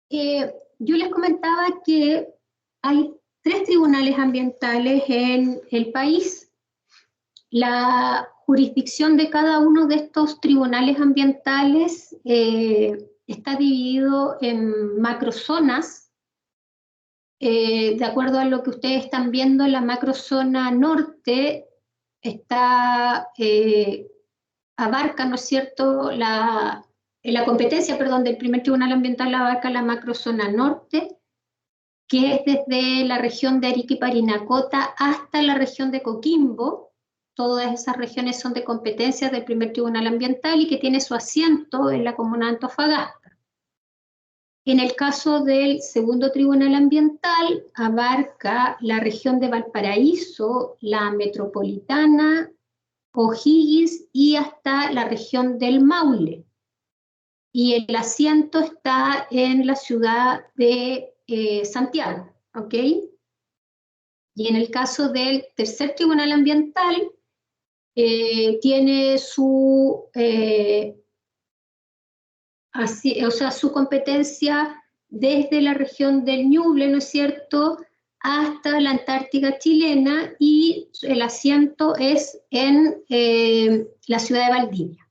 Yo les comentaba que hay 3 tribunales ambientales en el país. La jurisdicción de cada uno de estos tribunales ambientales está dividido en macrozonas. De acuerdo a lo que ustedes están viendo, la macrozona norte abarca, ¿no es cierto?, la competencia, perdón, del primer tribunal ambiental abarca la macrozona norte, que es desde la región de Arica y Parinacota hasta la región de Coquimbo. Todas esas regiones son de competencia del primer tribunal ambiental y que tiene su asiento en la comuna de Antofagasta. En el caso del segundo tribunal ambiental, abarca la región de Valparaíso, la metropolitana, O'Higgins y hasta la región del Maule. Y el asiento está en la ciudad de Santiago, ¿ok? Y en el caso del tercer tribunal ambiental, tiene su competencia desde la región del Ñuble, ¿no es cierto?, hasta la Antártica chilena, y el asiento es en la ciudad de Valdivia.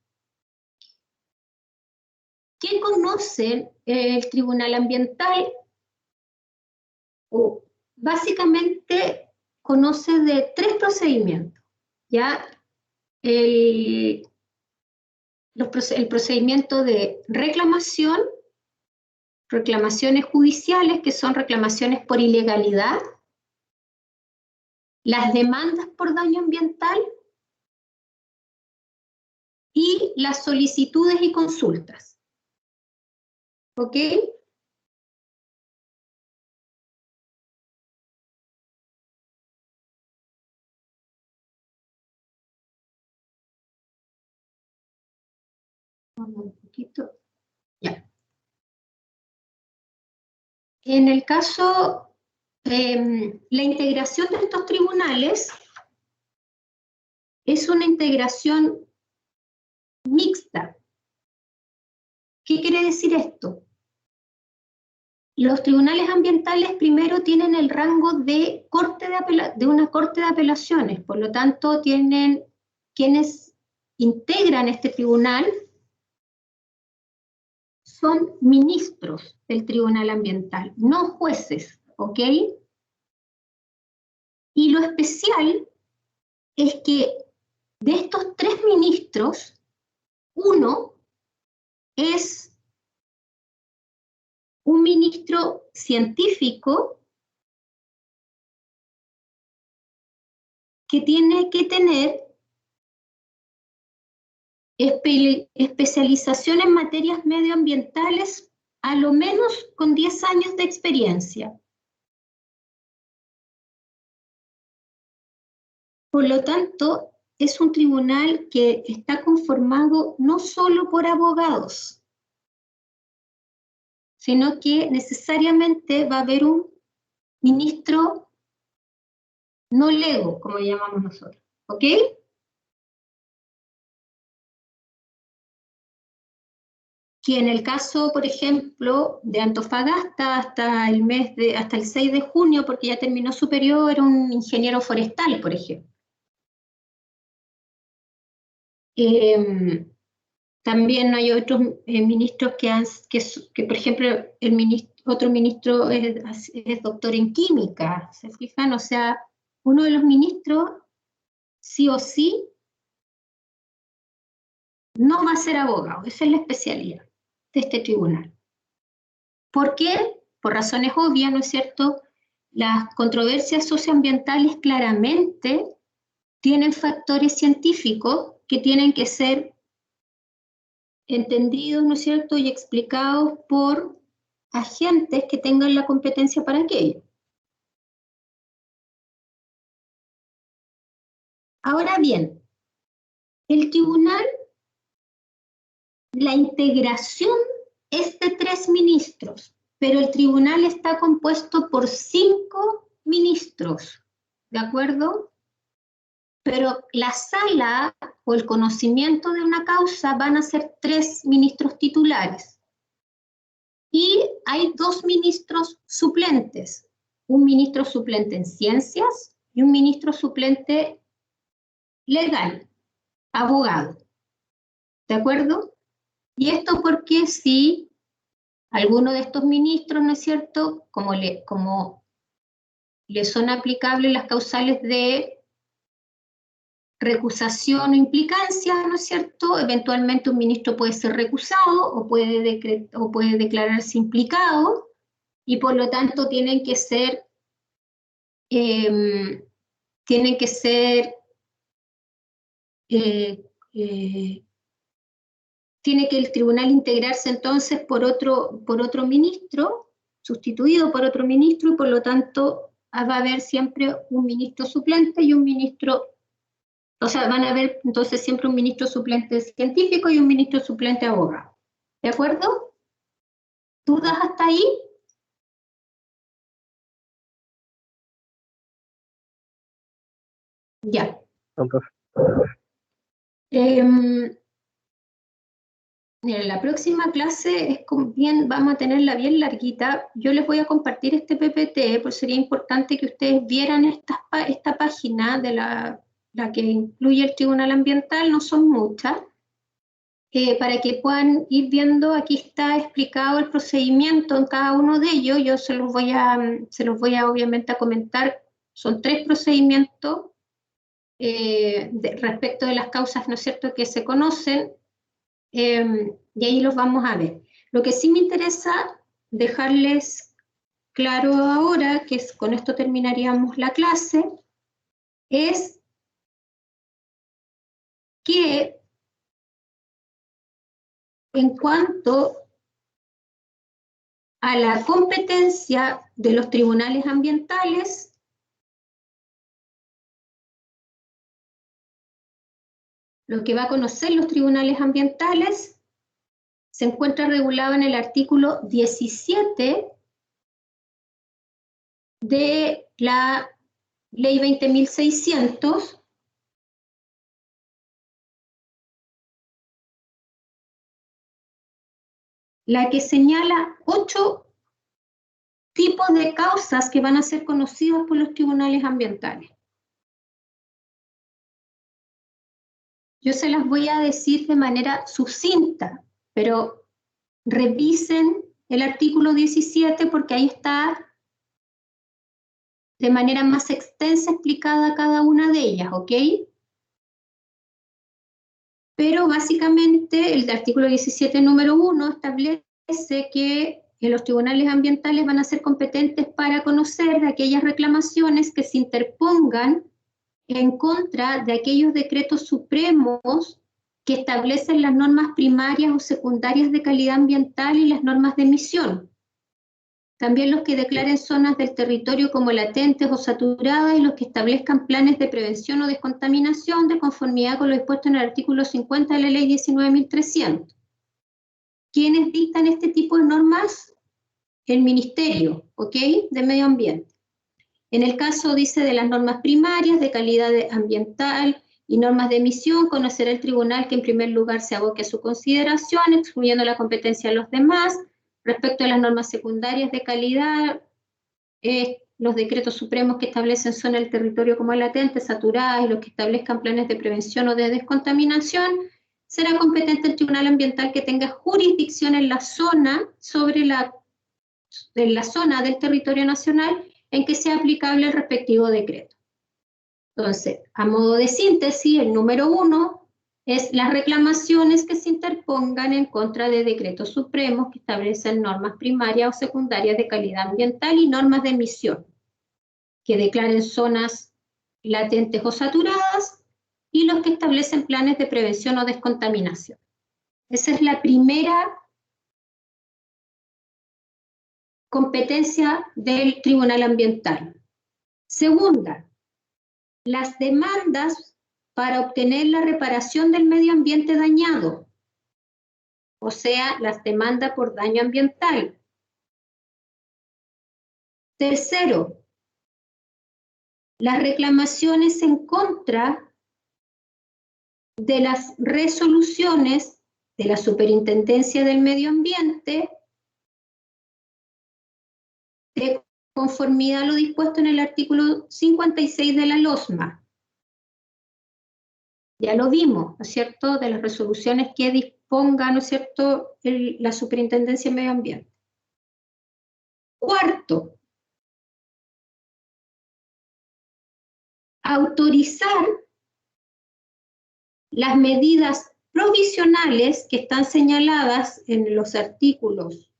¿Quién conoce el tribunal ambiental? Básicamente conoce de 3 procedimientos, ¿ya? El procedimiento de reclamación, reclamaciones judiciales, que son reclamaciones por ilegalidad, las demandas por daño ambiental y las solicitudes y consultas. ¿Ok? Un poquito. Ya. En el caso, la integración de estos tribunales es una integración mixta. ¿Qué quiere decir esto? Los tribunales ambientales primero tienen el rango de una corte de apelaciones, por lo tanto tienen quienes integran este tribunal son ministros del tribunal ambiental, no jueces, ¿ok? Y lo especial es que de estos 3 ministros, uno es un ministro científico que tiene que tener especialización en materias medioambientales, a lo menos con 10 años de experiencia. Por lo tanto, es un tribunal que está conformado no solo por abogados, sino que necesariamente va a haber un ministro no lego, como llamamos nosotros, ¿ok? Que en el caso, por ejemplo, de Antofagasta, hasta el 6 de junio, porque ya terminó su periodo, era un ingeniero forestal, por ejemplo. También hay otros ministros que, por ejemplo, otro ministro es doctor en química, ¿se fijan? O sea, uno de los ministros, sí o sí, no va a ser abogado. Esa es la especialidad de este tribunal. ¿Por qué? Por razones obvias, ¿no es cierto? Las controversias socioambientales claramente tienen factores científicos que tienen que ser entendidos, ¿no es cierto?, y explicados por agentes que tengan la competencia para aquello. Ahora bien, el tribunal, la integración es de 3 ministros, pero el tribunal está compuesto por 5 ministros, ¿de acuerdo? Pero la sala o el conocimiento de una causa van a ser 3 ministros titulares. Y hay 2 ministros suplentes, un ministro suplente en ciencias y un ministro suplente legal, abogado. ¿De acuerdo? Y esto porque si alguno de estos ministros, ¿no es cierto?, como le son aplicables las causales de recusación o implicancia, ¿no es cierto? Eventualmente un ministro puede ser recusado o puede declararse implicado y por lo tanto tiene que el tribunal integrarse entonces por otro ministro, sustituido por otro ministro, y por lo tanto va a haber siempre un ministro suplente y un ministro. O sea, van a haber entonces siempre un ministro suplente científico y un ministro suplente abogado. ¿De acuerdo? ¿Dudas hasta ahí? Ya. Mira, la próxima clase vamos a tenerla bien larguita. Yo les voy a compartir este PPT, pues sería importante que ustedes vieran esta página de la que incluye el Tribunal Ambiental, no son muchas, para que puedan ir viendo. Aquí está explicado el procedimiento en cada uno de ellos. Yo se los voy a obviamente a comentar. Son 3 procedimientos respecto de las causas, ¿no es cierto?, que se conocen. Y ahí los vamos a ver. Lo que sí me interesa dejarles claro ahora, que con esto terminaríamos la clase, es que en cuanto a la competencia de los tribunales ambientales, lo que va a conocer los tribunales ambientales se encuentra regulado en el artículo 17 de la Ley 20.600, la que señala 8 tipos de causas que van a ser conocidas por los tribunales ambientales. Yo se las voy a decir de manera sucinta, pero revisen el artículo 17 porque ahí está de manera más extensa explicada cada una de ellas, ¿ok? Pero básicamente el artículo 17 número 1 establece que los tribunales ambientales van a ser competentes para conocer de aquellas reclamaciones que se interpongan en contra de aquellos decretos supremos que establecen las normas primarias o secundarias de calidad ambiental y las normas de emisión. También los que declaren zonas del territorio como latentes o saturadas y los que establezcan planes de prevención o descontaminación de conformidad con lo dispuesto en el artículo 50 de la Ley 19.300. ¿Quiénes dictan este tipo de normas? El Ministerio, ¿ok?, de Medio Ambiente. En el caso, dice, de las normas primarias de calidad ambiental y normas de emisión, conocerá el tribunal que en primer lugar se aboque a su consideración, excluyendo la competencia de los demás. Respecto a las normas secundarias de calidad, los decretos supremos que establecen zonas del territorio como latentes, saturadas, y los que establezcan planes de prevención o de descontaminación, será competente el Tribunal Ambiental que tenga jurisdicción en la zona, en la zona del territorio nacional en que sea aplicable el respectivo decreto. Entonces, a modo de síntesis, el número 1 es las reclamaciones que se interpongan en contra de decretos supremos que establecen normas primarias o secundarias de calidad ambiental y normas de emisión, que declaren zonas latentes o saturadas, y los que establecen planes de prevención o descontaminación. Esa es la primera competencia del Tribunal Ambiental. Segunda, las demandas para obtener la reparación del medio ambiente dañado, o sea, las demandas por daño ambiental. Tercero, las reclamaciones en contra de las resoluciones de la Superintendencia del Medio Ambiente de conformidad a lo dispuesto en el artículo 56 de la LOSMA. Ya lo vimos, ¿no es cierto?, de las resoluciones que disponga, ¿no es cierto?, la Superintendencia de Medio Ambiente. Cuarto, autorizar las medidas provisionales que están señaladas en los artículos,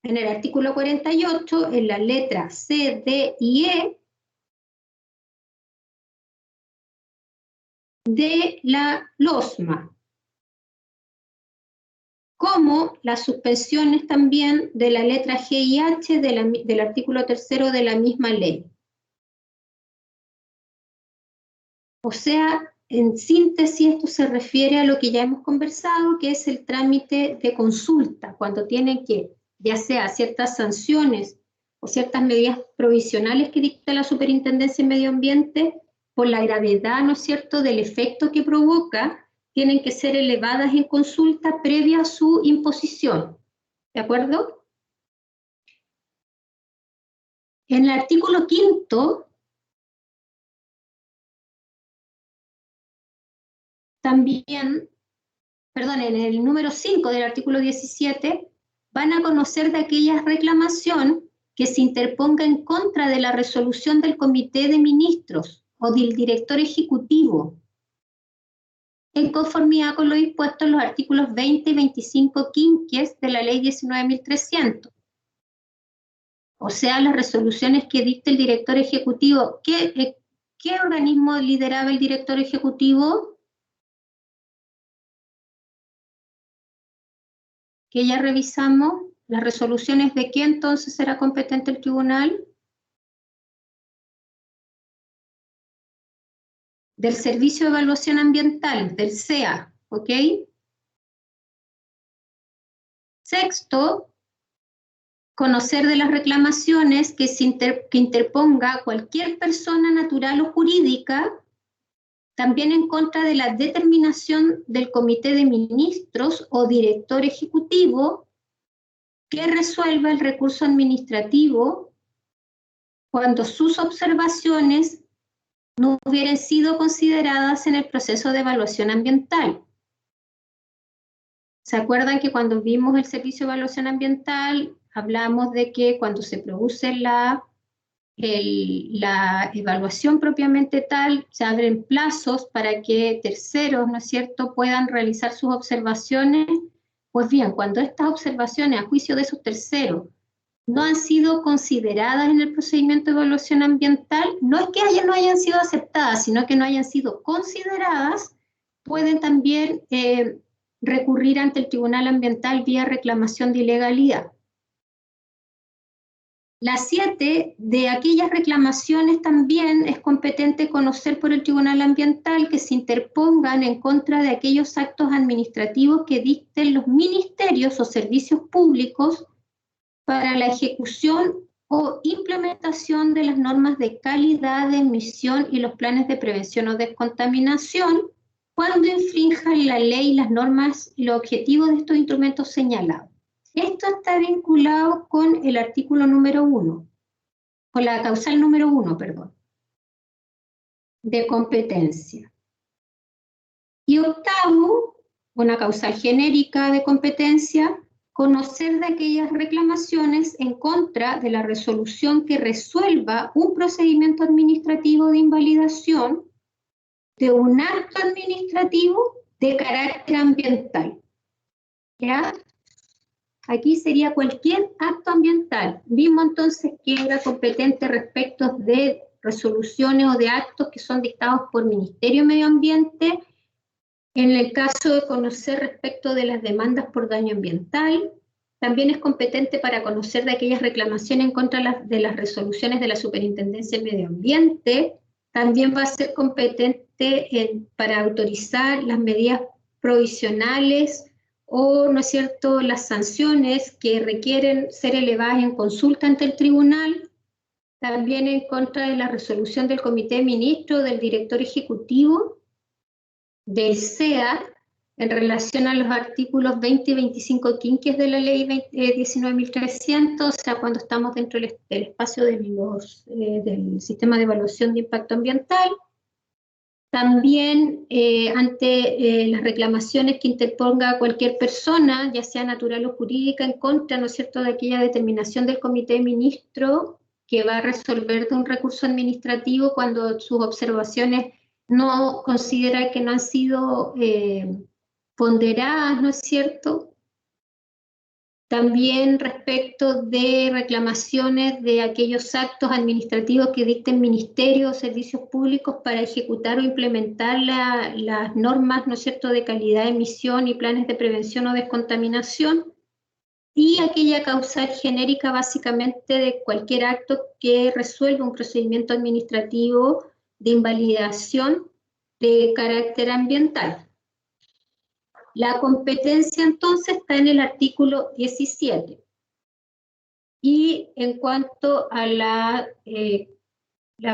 en el artículo 48, en la letra C, D y E de la LOSMA, como las suspensiones también de la letra G y H del artículo 3 de la misma ley. O sea, en síntesis, esto se refiere a lo que ya hemos conversado, que es el trámite de consulta, cuando tienen que, ya sea ciertas sanciones o ciertas medidas provisionales que dicta la Superintendencia de Medio Ambiente, por la gravedad, ¿no es cierto?, del efecto que provoca, tienen que ser elevadas en consulta previa a su imposición. ¿De acuerdo? En el artículo 5, también, perdón, en el número 5 del artículo 17, van a conocer de aquella reclamación que se interponga en contra de la resolución del Comité de Ministros o del Director Ejecutivo, en conformidad con lo dispuesto en los artículos 20 y 25 quinques de la Ley 19.300. O sea, las resoluciones que dicta el Director Ejecutivo. ¿Qué organismo lideraba el Director Ejecutivo? Que ya revisamos. ¿Las resoluciones de qué entonces será competente el tribunal? Del Servicio de Evaluación Ambiental, del SEA, ¿ok? Sexto, conocer de las reclamaciones que interponga cualquier persona natural o jurídica, también en contra de la determinación del Comité de Ministros o Director Ejecutivo que resuelva el recurso administrativo cuando sus observaciones no hubieran sido consideradas en el proceso de evaluación ambiental. ¿Se acuerdan que cuando vimos el servicio de evaluación ambiental hablamos de que cuando se produce la evaluación propiamente tal, se abren plazos para que terceros, ¿no es cierto?, puedan realizar sus observaciones? Pues bien, cuando estas observaciones, a juicio de esos terceros, no han sido consideradas en el procedimiento de evaluación ambiental, no es que no hayan sido aceptadas, sino que no hayan sido consideradas, pueden también recurrir ante el Tribunal Ambiental vía reclamación de ilegalidad. Las 7, de aquellas reclamaciones también es competente conocer por el Tribunal Ambiental que se interpongan en contra de aquellos actos administrativos que dicten los ministerios o servicios públicos para la ejecución o implementación de las normas de calidad de emisión y los planes de prevención o descontaminación cuando infrinjan la ley, las normas y los objetivos de estos instrumentos señalados. Esto está vinculado con el artículo número 1. o la causal número 1, perdón, de competencia. Y octavo, una causal genérica de competencia, conocer de aquellas reclamaciones en contra de la resolución que resuelva un procedimiento administrativo de invalidación de un acto administrativo de carácter ambiental. ¿Ya? Aquí sería cualquier acto ambiental. Vimos entonces que era competente respecto de resoluciones o de actos que son dictados por Ministerio de Medio Ambiente, en el caso de conocer respecto de las demandas por daño ambiental. También es competente para conocer de aquellas reclamaciones en contra de las resoluciones de la Superintendencia de Medio Ambiente. También va a ser competente para autorizar las medidas provisionales o, ¿no es cierto?, las sanciones que requieren ser elevadas en consulta ante el tribunal. También en contra de la resolución del Comité de Ministros, del Director Ejecutivo, del SEA, en relación a los artículos 20 y 25 quinques de la ley 19.300, o sea, cuando estamos dentro del espacio de del sistema de evaluación de impacto ambiental. También ante las reclamaciones que interponga cualquier persona, ya sea natural o jurídica, en contra, ¿no es cierto?, de aquella determinación del Comité de Ministros que va a resolver de un recurso administrativo cuando sus observaciones no considera que no han sido ponderadas, ¿no es cierto? También respecto de reclamaciones de aquellos actos administrativos que dicten ministerios o servicios públicos para ejecutar o implementar las normas, ¿no es cierto?, de calidad de emisión y planes de prevención o descontaminación, y aquella causal genérica básicamente de cualquier acto que resuelva un procedimiento administrativo de invalidación de carácter ambiental. La competencia entonces está en el artículo 17. Y en cuanto a la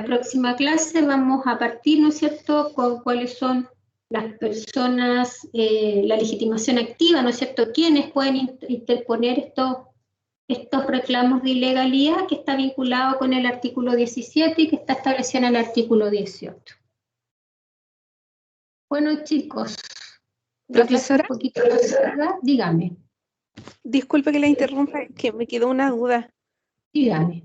próxima clase vamos a partir, ¿no es cierto?, con cuáles son las personas, la legitimación activa, ¿no es cierto?, quiénes pueden interponer estos reclamos de ilegalidad, que está vinculado con el artículo 17 y que está establecido en el artículo 18. Bueno, chicos, Profesora, un poquito pasada. Dígame. disculpe que la interrumpa, que me quedó una duda. Dígame.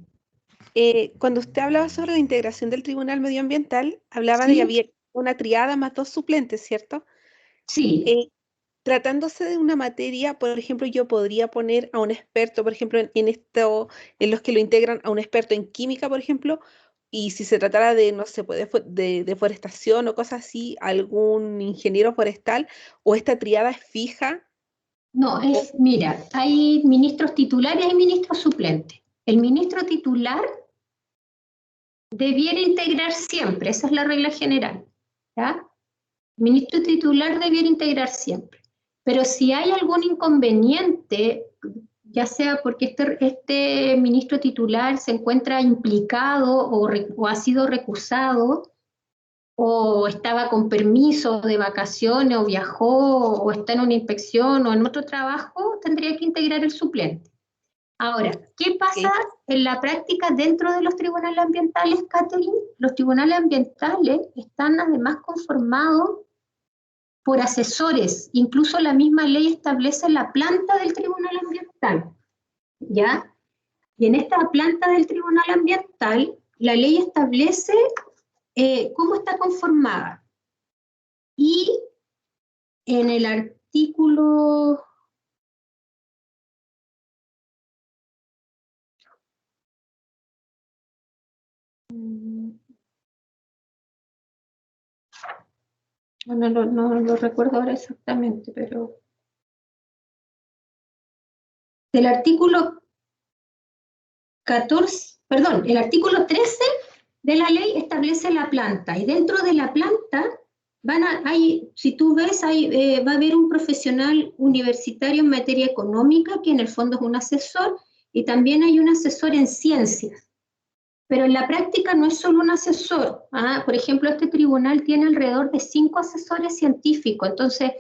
Cuando usted hablaba sobre la integración del Tribunal Medioambiental, hablaba de ¿Sí? que había una triada más 2 suplentes, ¿cierto? Sí. Tratándose de una materia, por ejemplo, yo podría poner a un experto, por ejemplo, en los que lo integran a un experto en química, por ejemplo, y si se tratara de, no sé, pues, de deforestación o cosas así, algún ingeniero forestal, o esta triada es fija. No, mira, hay ministros titulares y hay ministros suplentes. El ministro titular debiera integrar siempre, esa es la regla general, ¿ya? El ministro titular debiera integrar siempre. Pero si hay algún inconveniente, ya sea porque este ministro titular se encuentra implicado o ha sido recusado, o estaba con permiso de vacaciones, o viajó, o está en una inspección, o en otro trabajo, tendría que integrar el suplente. Ahora, ¿qué pasa en la práctica dentro de los tribunales ambientales, Catherine? Los tribunales ambientales están además conformados por asesores. Incluso la misma ley establece la planta del tribunal ambiental, ¿ya? Y en esta planta del tribunal ambiental, la ley establece cómo está conformada. Y en el artículo... No lo recuerdo ahora exactamente, pero... Del artículo 14, perdón, el artículo 13 de la ley establece la planta, y dentro de la planta si tú ves, va a haber un profesional universitario en materia económica, que en el fondo es un asesor, y también hay un asesor en ciencias. Pero en la práctica no es solo un asesor. Por ejemplo, este tribunal tiene alrededor de 5 asesores científicos, entonces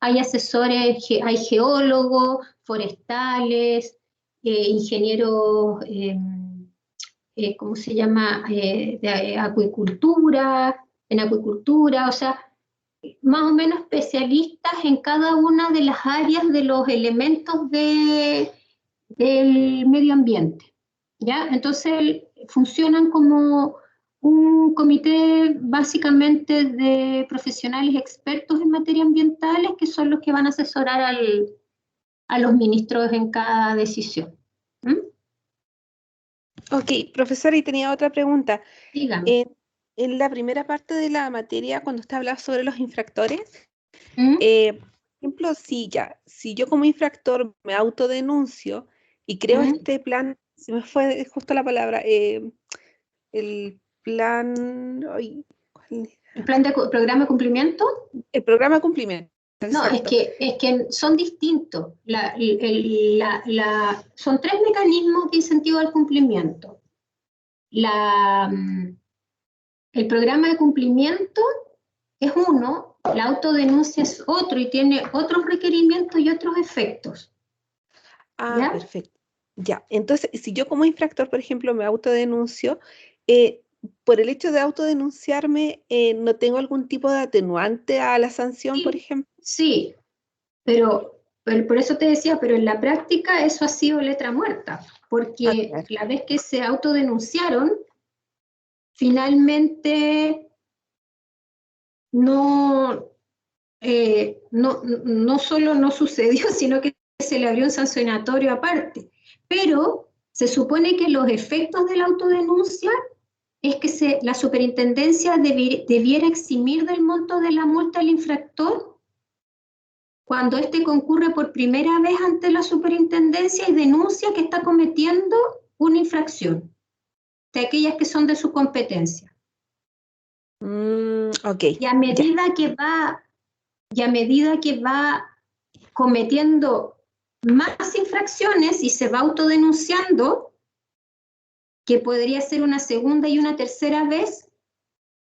hay asesores, hay geólogos, forestales, ingenieros ¿cómo se llama? De acuicultura, en acuicultura, o sea, más o menos especialistas en cada una de las áreas de los elementos del medio ambiente, ¿ya? Entonces funcionan como un comité básicamente de profesionales expertos en materia ambientales que son los que van a asesorar a los ministros en cada decisión. ¿Mm? Ok, profesora, y tenía otra pregunta. Dígame. En la primera parte de la materia, cuando usted hablaba sobre los infractores, ¿Mm? por ejemplo, si yo como infractor me autodenuncio y creo ¿Mm? este plan, se me fue justo la palabra, el plan, ay, ¿cuál ¿El era? plan de programa de cumplimiento? El programa de cumplimiento, No, exacto. es que son distintos. Son tres mecanismos de incentivo al cumplimiento. La, mm, el programa de cumplimiento es uno, la autodenuncia es otro y tiene otros requerimientos y otros efectos. Ah, ¿Ya? perfecto. Ya, entonces, si yo como infractor, por ejemplo, me autodenuncio, eh, por el hecho de autodenunciarme, ¿no tengo algún tipo de atenuante a la sanción, por Sí, ejemplo? sí, pero por eso te decía, pero en la práctica eso ha sido letra muerta, Ah, porque claro. la vez que se autodenunciaron, finalmente no, no solo no sucedió, sino que se le abrió un sancionatorio aparte. Pero se supone que los efectos de la autodenuncia es que la superintendencia debiera eximir del monto de la multa al infractor cuando éste concurre por primera vez ante la superintendencia y denuncia que está cometiendo una infracción, de aquellas que son de su competencia. Ok, Y a ya. medida que va, y a medida que va cometiendo más infracciones y se va autodenunciando, que podría ser una segunda y una tercera vez,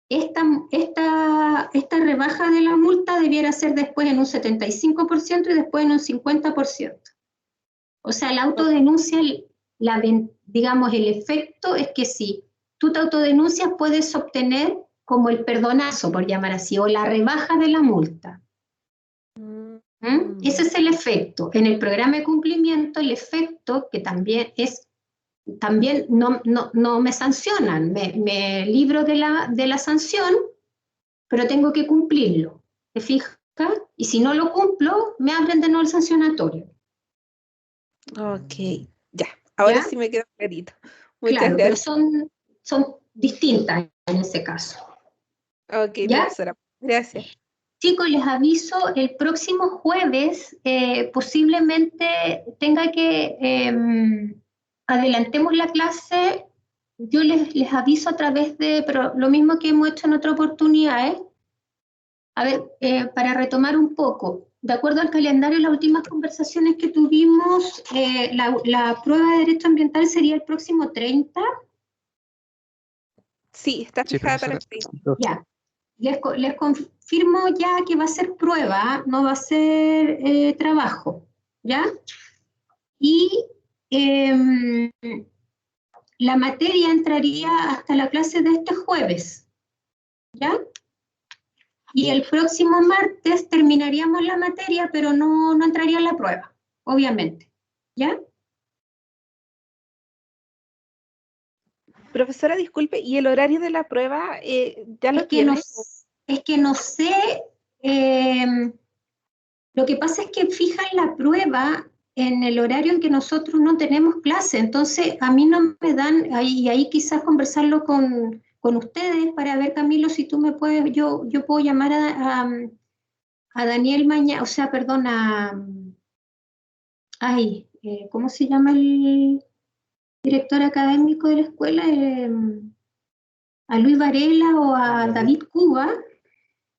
esta rebaja de la multa debiera ser después en un 75% y después en un 50%. O sea, la O- autodenuncia, digamos, el efecto es que si tú te autodenuncias puedes obtener como el perdonazo, por llamar así, o la rebaja de la multa. mm, ¿Mm? Ese mm, es el efecto. En el programa de cumplimiento, el efecto, que también no me sancionan, me libro de la sanción, pero tengo que cumplirlo. ¿Te fijas? Y si no lo cumplo, me abren de nuevo el sancionatorio. ok, ya. Ahora ¿Ya? sí me queda clarito. Muchas Claro, pero gracias. son distintas en ese caso. Ok, ¿Ya? profesora. Gracias. Chicos, les aviso, el próximo jueves posiblemente tenga que adelantemos la clase. Yo les aviso a través de, pero lo mismo que hemos hecho en otra oportunidad, ¿eh? A ver, para retomar un poco, de acuerdo al calendario, las últimas conversaciones que tuvimos, la prueba de derecho ambiental sería el próximo 30. Sí, está Sí, fijada para profesora. el 30. Ya, les confirmo ya que va a ser prueba, no va a ser trabajo, ¿ya? Y em, la materia entraría hasta la clase de este jueves, ¿ya? Y el próximo martes terminaríamos la materia, pero no entraría en la prueba, obviamente, ¿ya? Profesora, disculpe, ¿y el horario de la prueba ya Es lo que no, tiene? es que no sé, em, lo que pasa es que fijan la prueba en el horario en que nosotros no tenemos clase, entonces a mí no me dan, ahí quizás conversarlo con ustedes para ver, Camilo, si tú me puedes, yo puedo llamar a Daniel mañana, o sea, perdón, ¿cómo se llama el director académico de la escuela? A Luis Varela o a David Cuba,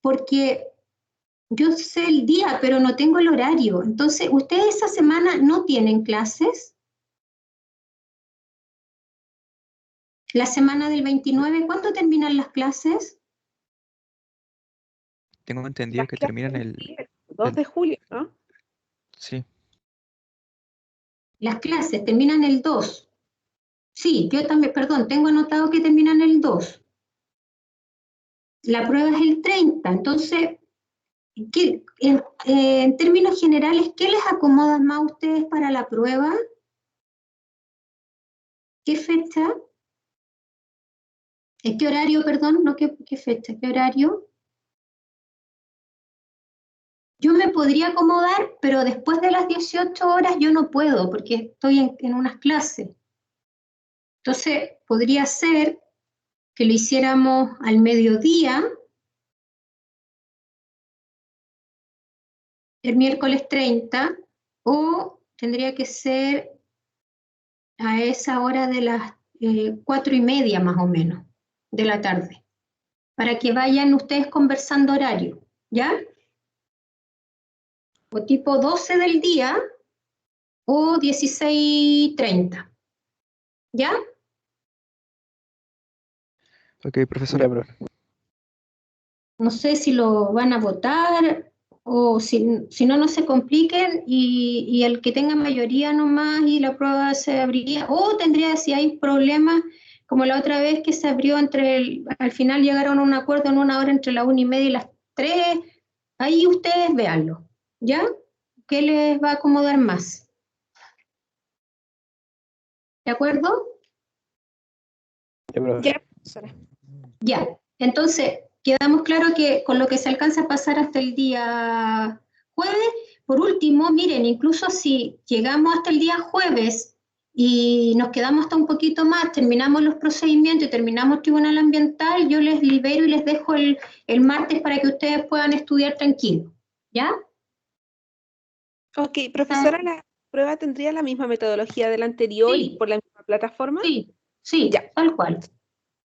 porque yo sé el día, pero no tengo el horario. Entonces, ¿ustedes esa semana no tienen clases? La semana del 29, ¿cuándo terminan las clases? Tengo entendido Las que terminan clases sí, el 2 el- de julio, ¿no? sí, Las clases terminan el 2. Sí, yo también, perdón, tengo anotado que terminan el 2. La prueba es el 30, entonces, en términos generales, ¿qué les acomoda más a ustedes para la prueba? ¿Qué fecha? ¿En qué horario, perdón? No, ¿qué fecha? ¿Qué horario? Yo me podría acomodar, pero después de las 18 horas yo no puedo, porque estoy en unas clases. Entonces, podría ser que lo hiciéramos al mediodía, el miércoles 30, o tendría que ser a esa hora de las 4:30 más o menos de la tarde, para que vayan ustedes conversando horario, ¿ya? O tipo 12 del día o 16:30, ¿ya? Ok, profesora. No sé si lo van a votar o si no, no se compliquen y el que tenga mayoría nomás y la prueba se abriría, o tendría, si hay problemas, como la otra vez que se abrió al final llegaron a un acuerdo en una hora entre la 1:30 y las 3, ahí ustedes véanlo, ¿ya? ¿Qué les va a acomodar más? ¿De acuerdo? Ya, profesora. Ya, entonces quedamos claro que con lo que se alcanza a pasar hasta el día jueves, por último, miren, incluso si llegamos hasta el día jueves y nos quedamos hasta un poquito más, terminamos los procedimientos y terminamos tribunal ambiental, yo les libero y les dejo el martes para que ustedes puedan estudiar tranquilo, ¿ya? Ok, profesora, ¿la prueba tendría la misma metodología de la anterior y Sí, por la misma plataforma? sí, sí, Ya. tal cual.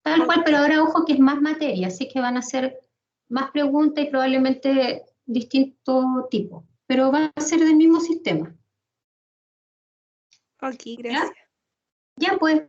Tal cual, Ok, pero ahora ojo que es más materia, así que van a ser más preguntas y probablemente distinto tipo, pero va a ser del mismo sistema, ok, ¿ya? gracias. Ya pues,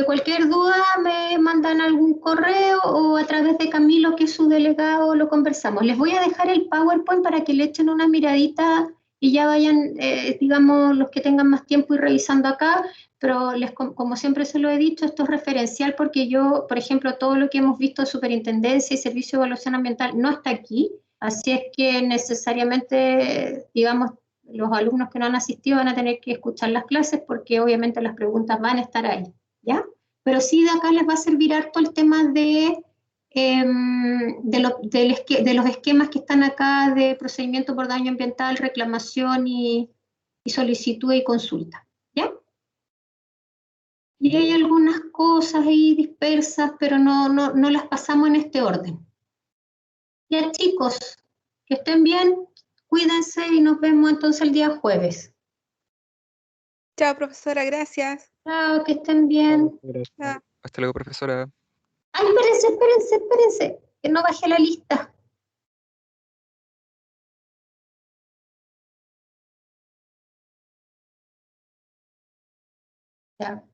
cualquier duda me mandan algún correo o a través de Camilo, que es su delegado, lo conversamos. Les voy a dejar el PowerPoint para que le echen una miradita y ya vayan, digamos, los que tengan más tiempo ir revisando acá, pero como siempre se lo he dicho, esto es referencial porque yo, por ejemplo, todo lo que hemos visto de Superintendencia y Servicio de Evaluación Ambiental no está aquí, así es que necesariamente, digamos, los alumnos que no han asistido van a tener que escuchar las clases porque obviamente las preguntas van a estar ahí, ¿ya? Pero sí de acá les va a servir harto el tema de los esquemas que están acá de procedimiento por daño ambiental, reclamación y solicitud y consulta, ¿ya? Y hay algunas cosas ahí dispersas, pero no las pasamos en este orden. Ya chicos, que estén bien, cuídense y nos vemos entonces el día jueves. Chao, profesora, gracias. Chao, que estén bien. Chao. Hasta luego, profesora. Ay, espérense, que no bajé la lista. Ya.